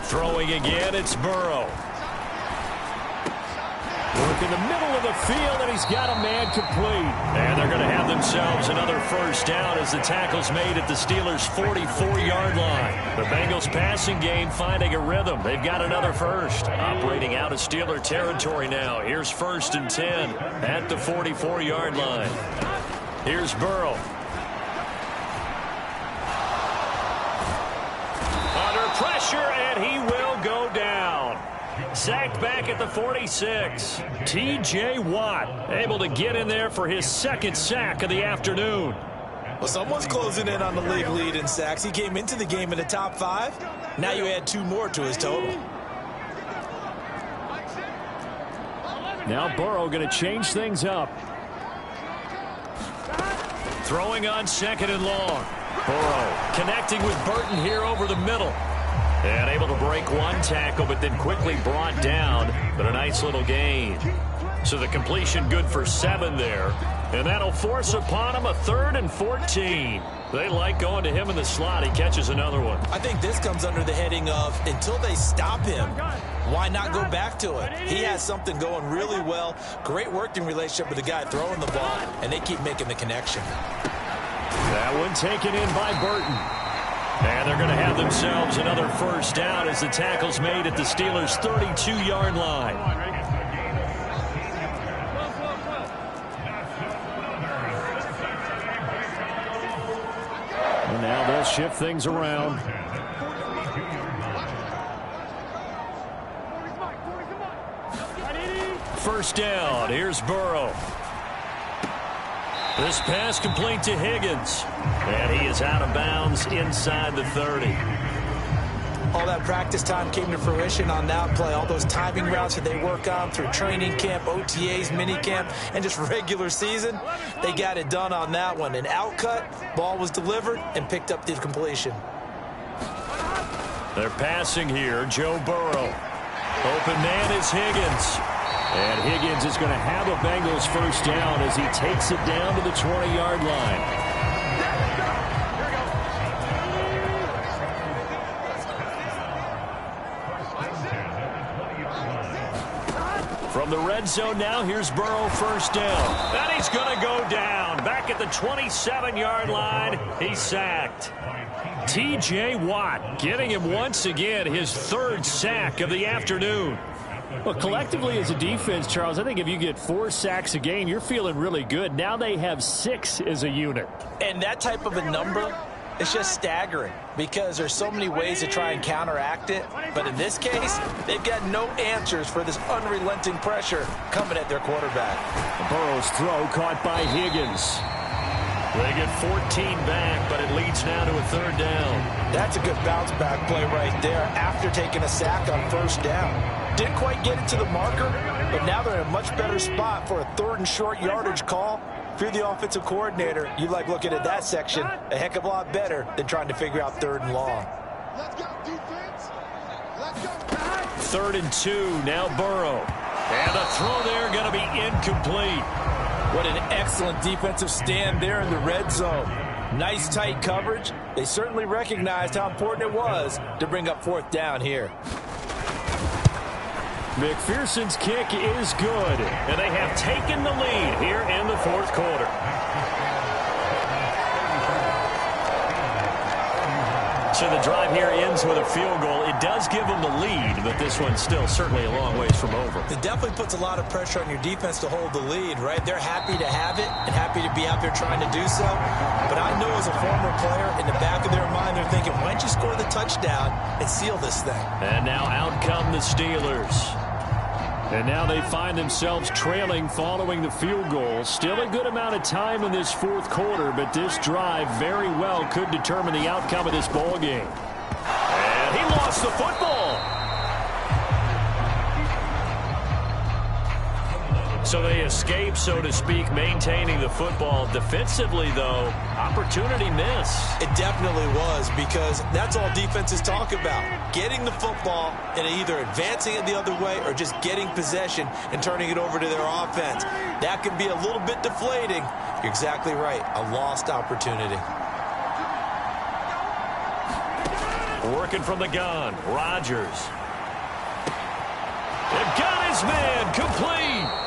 Speaker 4: Throwing again, it's Burrow.
Speaker 2: Work in the middle of the field, and he's got a man complete.
Speaker 4: And they're going to have themselves another 1st down as the tackle's made at the Steelers' 44-yard line. The Bengals passing game finding a rhythm. They've got another 1st. Operating out of Steeler territory now. Here's 1st and 10 at the 44-yard line. Here's Burrow. Under pressure, and he will go down. Sacked back at the 46. T.J. Watt able to get in there for his 2nd sack of the afternoon.
Speaker 3: Well, someone's closing in on the league lead in sacks. He came into the game in the top 5. Now you add 2 more to his total.
Speaker 2: Now Burrow going to change things up.
Speaker 4: Throwing on 2nd and long. Burrow connecting with Burton here over the middle. And able to break 1 tackle, but then quickly brought down. But a nice little gain. So the completion good for 7 there. And that'll force upon him a 3rd and 14. They like going to him in the slot. He catches another one.
Speaker 3: I think this comes under the heading of until they stop him, why not go back to it? He has something going really well. Great working relationship with the guy throwing the ball, and they keep making the connection.
Speaker 2: That one taken in by Burton.
Speaker 4: And they're going to have themselves another 1st down as the tackle's made at the Steelers' 32-yard line.
Speaker 2: And now they'll shift things around.
Speaker 4: First down. Here's Burrow. This pass complete to Higgins. And he is out of bounds inside the 30.
Speaker 3: All that practice time came to fruition on that play. All those timing routes that they work on through training camp, OTAs, minicamp, and just regular season, they got it done on that one. An outcut, ball was delivered, and picked up the completion.
Speaker 4: They're passing here. Joe Burrow. Open man is Higgins.
Speaker 2: And Higgins is going to have a Bengals 1st down as he takes it down to the 20-yard line.
Speaker 4: From the red zone now, here's Burrow, first down. And he's going to go down. Back at the 27-yard line, he's sacked. T.J. Watt getting him once again his third sack of the afternoon.
Speaker 2: Well, collectively as a defense, Charles, I think if you get 4 sacks a game, you're feeling really good. Now they have 6 as a unit.
Speaker 3: And that type of a number, it's just staggering because there's so many ways to try and counteract it. But in this case, they've got no answers for this unrelenting pressure coming at their quarterback.
Speaker 2: Burrow's throw caught by Higgins.
Speaker 4: They get 14 back, but it leads now to a third down.
Speaker 3: That's a good bounce back play right there after taking a sack on first down. Didn't quite get it to the marker, but now they're in a much better spot for a 3rd and short yardage call. If you're the offensive coordinator, you like looking at that section a heck of a lot better than trying to figure out 3rd and long.
Speaker 5: Let's go, defense. Let's go.
Speaker 4: 3rd and 2, now Burrow. And the throw there going to be incomplete.
Speaker 3: What an excellent defensive stand there in the red zone. Nice tight coverage. They certainly recognized how important it was to bring up 4th down here.
Speaker 2: McPherson's kick is good.
Speaker 4: And they have taken the lead here in the 4th quarter. So the drive here ends with a field goal. It does give them the lead, but this one's still certainly a long ways from over.
Speaker 3: It definitely puts a lot of pressure on your defense to hold the lead, right? They're happy to have it and happy to be out there trying to do so. But I know as a former player, in the back of their mind, they're thinking, why don't you score the touchdown and seal this thing?
Speaker 4: And now out come the Steelers.
Speaker 2: And now they find themselves trailing following the field goal. Still a good amount of time in this 4th quarter, but this drive very well could determine the outcome of this ball game.
Speaker 4: And he lost the football. So they escape, so to speak, maintaining the football. Defensively, though, opportunity miss.
Speaker 3: It definitely was, because that's all defenses talk about. Getting the football and either advancing it the other way or just getting possession and turning it over to their offense. That can be a little bit deflating. You're exactly right. A lost opportunity.
Speaker 4: Working from the gun. Rodgers. They've got his man complete.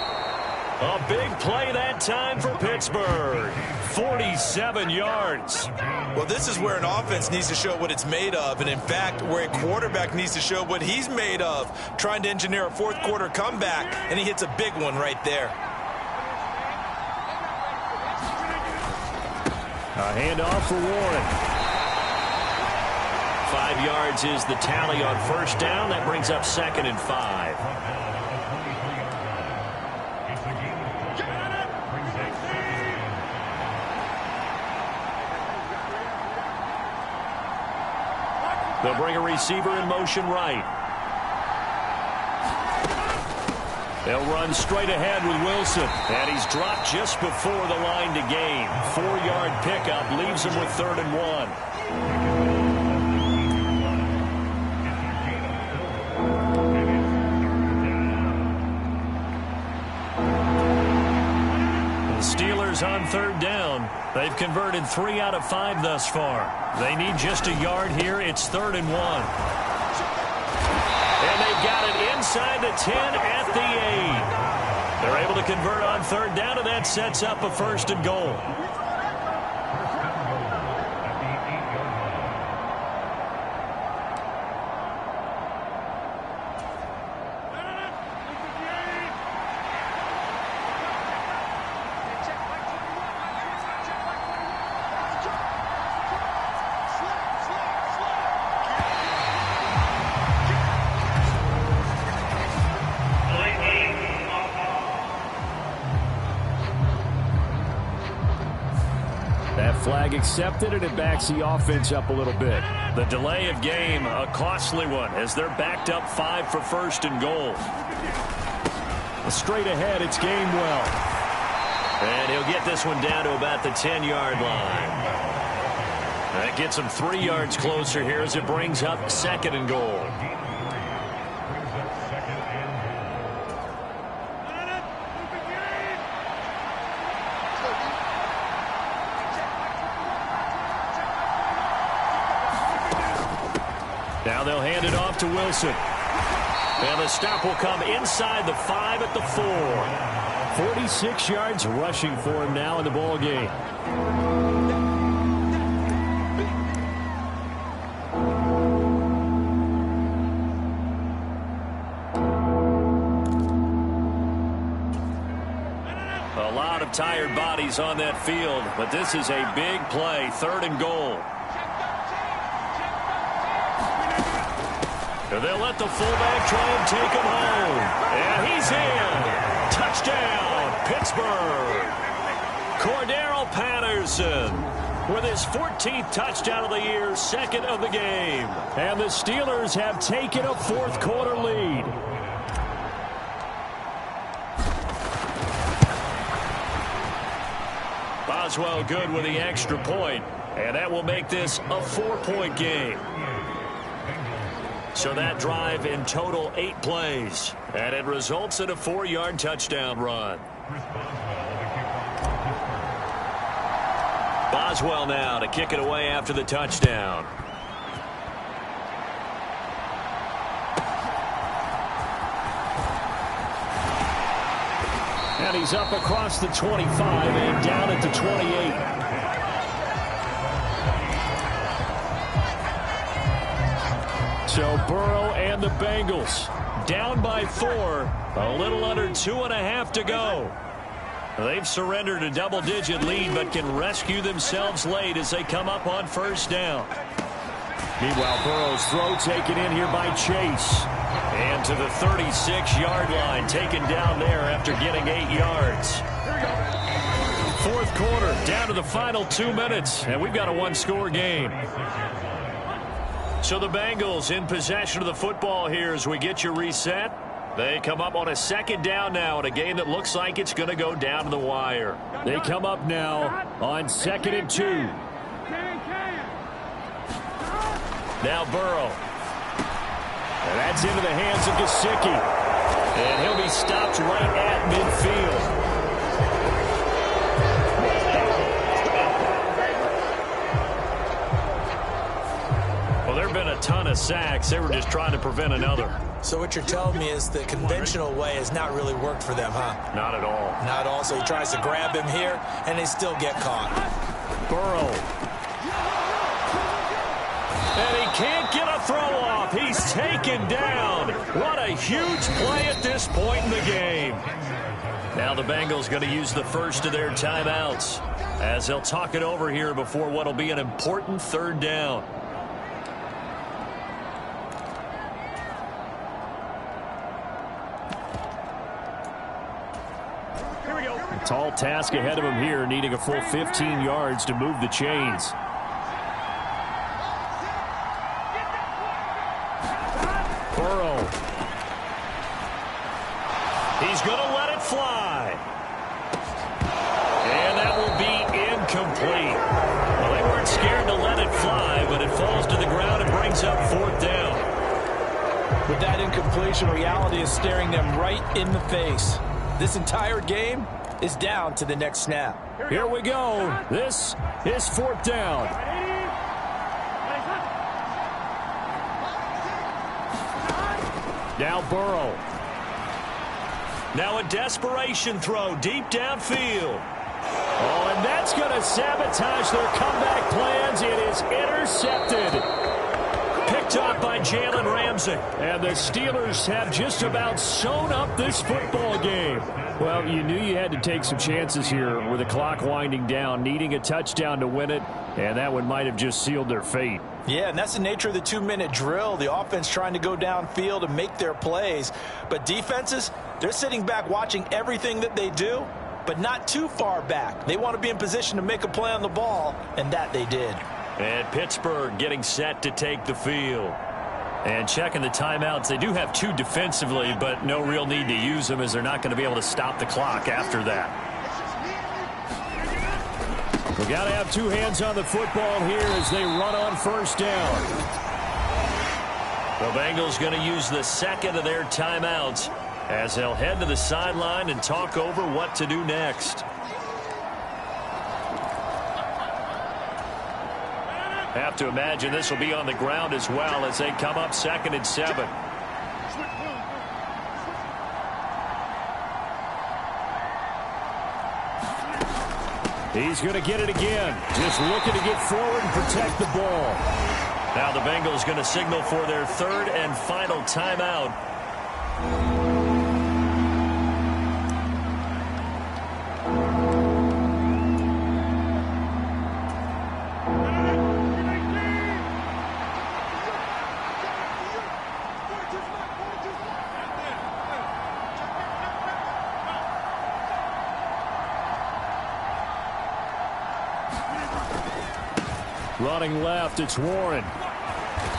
Speaker 4: A big play that time for Pittsburgh. 47 yards.
Speaker 3: Well, this is where an offense needs to show what it's made of, and in fact, where a quarterback needs to show what he's made of, trying to engineer a 4th quarter comeback, and he hits a big one right there.
Speaker 2: A handoff for Warren.
Speaker 4: 5 yards is the tally on first down. That brings up 2nd and 5. They'll bring a receiver in motion right. They'll run straight ahead with Wilson. And he's dropped just before the line to gain. 4-yard pickup leaves him with 3rd and 1. The Steelers on 3rd down. They've converted 3 out of 5 thus far. They need just a yard here. It's 3rd and 1. And they've got it inside the 10 at the 8. They're able to convert on 3rd down, and that sets up a 1st and goal.
Speaker 2: Flag accepted, and it backs the offense up a little bit.
Speaker 4: The delay of game, a costly one, as they're backed up 5 for 1st and goal.
Speaker 2: Straight ahead, it's Gainwell.
Speaker 4: And he'll get this one down to about the 10-yard line. That gets him 3 yards closer here as it brings up 2nd and goal. Now they'll hand it off to Wilson. And the stop will come inside the 5 at the 4.
Speaker 2: 46 yards rushing for him now in the ball game.
Speaker 4: A lot of tired bodies on that field, but this is a big play, 3rd and goal. And they'll let the fullback try and take him home. And he's in. Touchdown, Pittsburgh. Cordero Patterson with his 14th touchdown of the year, 2nd of the game.
Speaker 2: And the Steelers have taken a 4th quarter lead.
Speaker 4: Boswell good with the extra point, and that will make this a 4-point game. So that drive in total 8 plays, and it results in a 4-yard touchdown run. Boswell now to kick it away after the touchdown.
Speaker 2: And he's up across the 25 and down at the 28. So Burrow and the Bengals down by 4, a little under 2.5 to go. They've surrendered a double-digit lead but can rescue themselves late as they come up on 1st down. Meanwhile, Burrow's throw taken in here by Chase.
Speaker 4: And to the 36-yard line, taken down there after getting 8 yards.
Speaker 2: 4th quarter, down to the final 2 minutes, and we've got a 1-score game.
Speaker 4: So the Bengals in possession of the football here as we get you reset. They come up on a 2nd down now in a game that looks like it's going to go down to the wire.
Speaker 2: They come up now on 2nd and 2.
Speaker 4: Now Burrow.
Speaker 2: And that's into the hands of Gesicki.
Speaker 4: And he'll be stopped right at midfield. Well, there have been a ton of sacks. They were just trying to prevent another.
Speaker 3: So what you're telling me is the conventional way has not really worked for them, huh?
Speaker 4: Not at all.
Speaker 3: Not at all. So he tries to grab him here, and they still get caught.
Speaker 2: Burrow.
Speaker 4: And he can't get a throw off. He's taken down. What a huge play at this point in the game. Now the Bengals going to use the first of their timeouts as they'll talk it over here before what will be an important 3rd down.
Speaker 2: A tall task ahead of him here, needing a full 15 yards to move the chains. Burrow.
Speaker 4: He's going to let it fly. And that will be incomplete. Well, they weren't scared to let it fly, but it falls to the ground and brings up 4th down.
Speaker 3: With that incompletion, reality is staring them right in the face. This entire game is down to the next snap.
Speaker 2: Here we go. This is 4th down. Now Burrow.
Speaker 4: Now a desperation throw deep downfield.
Speaker 2: Oh, and that's going to sabotage their comeback plans. It is intercepted.
Speaker 4: Picked up by Jalen Ramsey.
Speaker 2: And the Steelers have just about sewn up this football game. Well, you knew you had to take some chances here with the clock winding down, needing a touchdown to win it, and that one might have just sealed their fate.
Speaker 3: Yeah, and that's the nature of the 2-minute drill. The offense trying to go downfield and make their plays. But defenses, they're sitting back watching everything that they do, but not too far back. They want to be in position to make a play on the ball, and that they did.
Speaker 4: And Pittsburgh getting set to take the field. And checking the timeouts. They do have 2 defensively, but no real need to use them as they're not going to be able to stop the clock after that.
Speaker 2: We got to have 2 hands on the football here as they run on 1st down.
Speaker 4: The Bengals going to use the 2nd of their timeouts as they'll head to the sideline and talk over what to do next. Have to imagine this will be on the ground as well as they come up 2nd and 7.
Speaker 2: He's going to get it again. Just looking to get forward and protect the ball.
Speaker 4: Now the Bengals going to signal for their third and final timeout.
Speaker 2: Running left, it's Warren.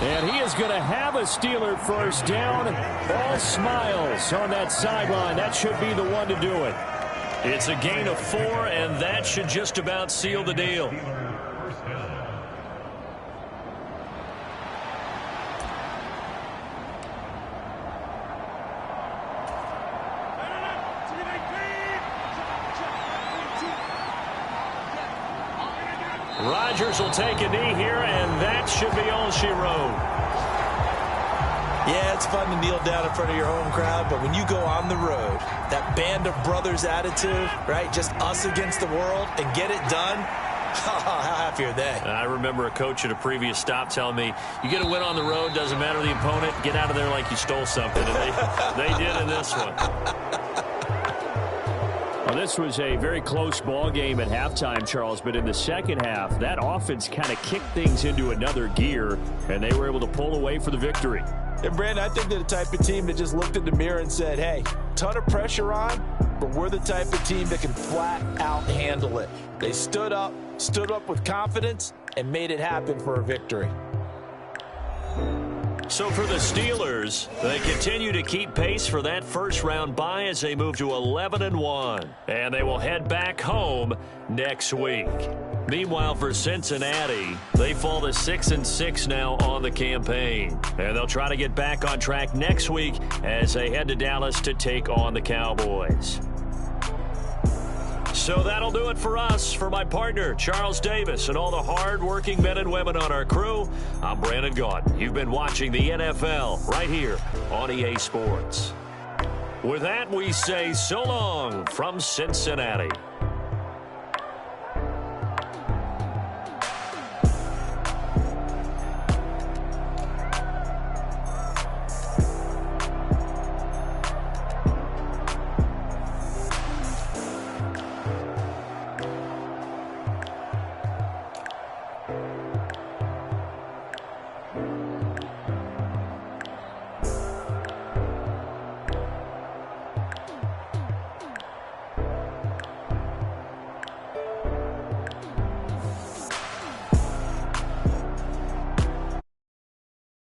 Speaker 2: And he is going to have a Steeler first down. All smiles on that sideline. That should be the one to do it.
Speaker 4: It's a gain of 4, and that should just about seal the deal. Rodgers will take a knee here, and that should be all she wrote.
Speaker 3: Yeah, it's fun to kneel down in front of your home crowd, but when you go on the road, that band of brothers attitude, right, just us against the world, and get it done, how happy are they?
Speaker 4: I remember a coach at a previous stop telling me, you get a win on the road, doesn't matter the opponent, get out of there like you stole something, and they did in this one.
Speaker 2: Well, this was a very close ball game at halftime, Charles, but in the second half, that offense kind of kicked things into another gear, and they were able to pull away for the victory.
Speaker 3: And, Brandon, I think they're the type of team that just looked in the mirror and said, hey, ton of pressure on, but we're the type of team that can flat out handle it. They stood up with confidence, and made it happen for a victory.
Speaker 4: So for the Steelers, they continue to keep pace for that first-round bye as they move to 11-1. And they will head back home next week. Meanwhile, for Cincinnati, they fall to 6-6 now on the campaign. And they'll try to get back on track next week as they head to Dallas to take on the Cowboys. So that'll do it for us. For my partner, Charles Davis, and all the hard-working men and women on our crew, I'm Brandon Gaudin. You've been watching the NFL right here on EA Sports. With that, we say so long from Cincinnati.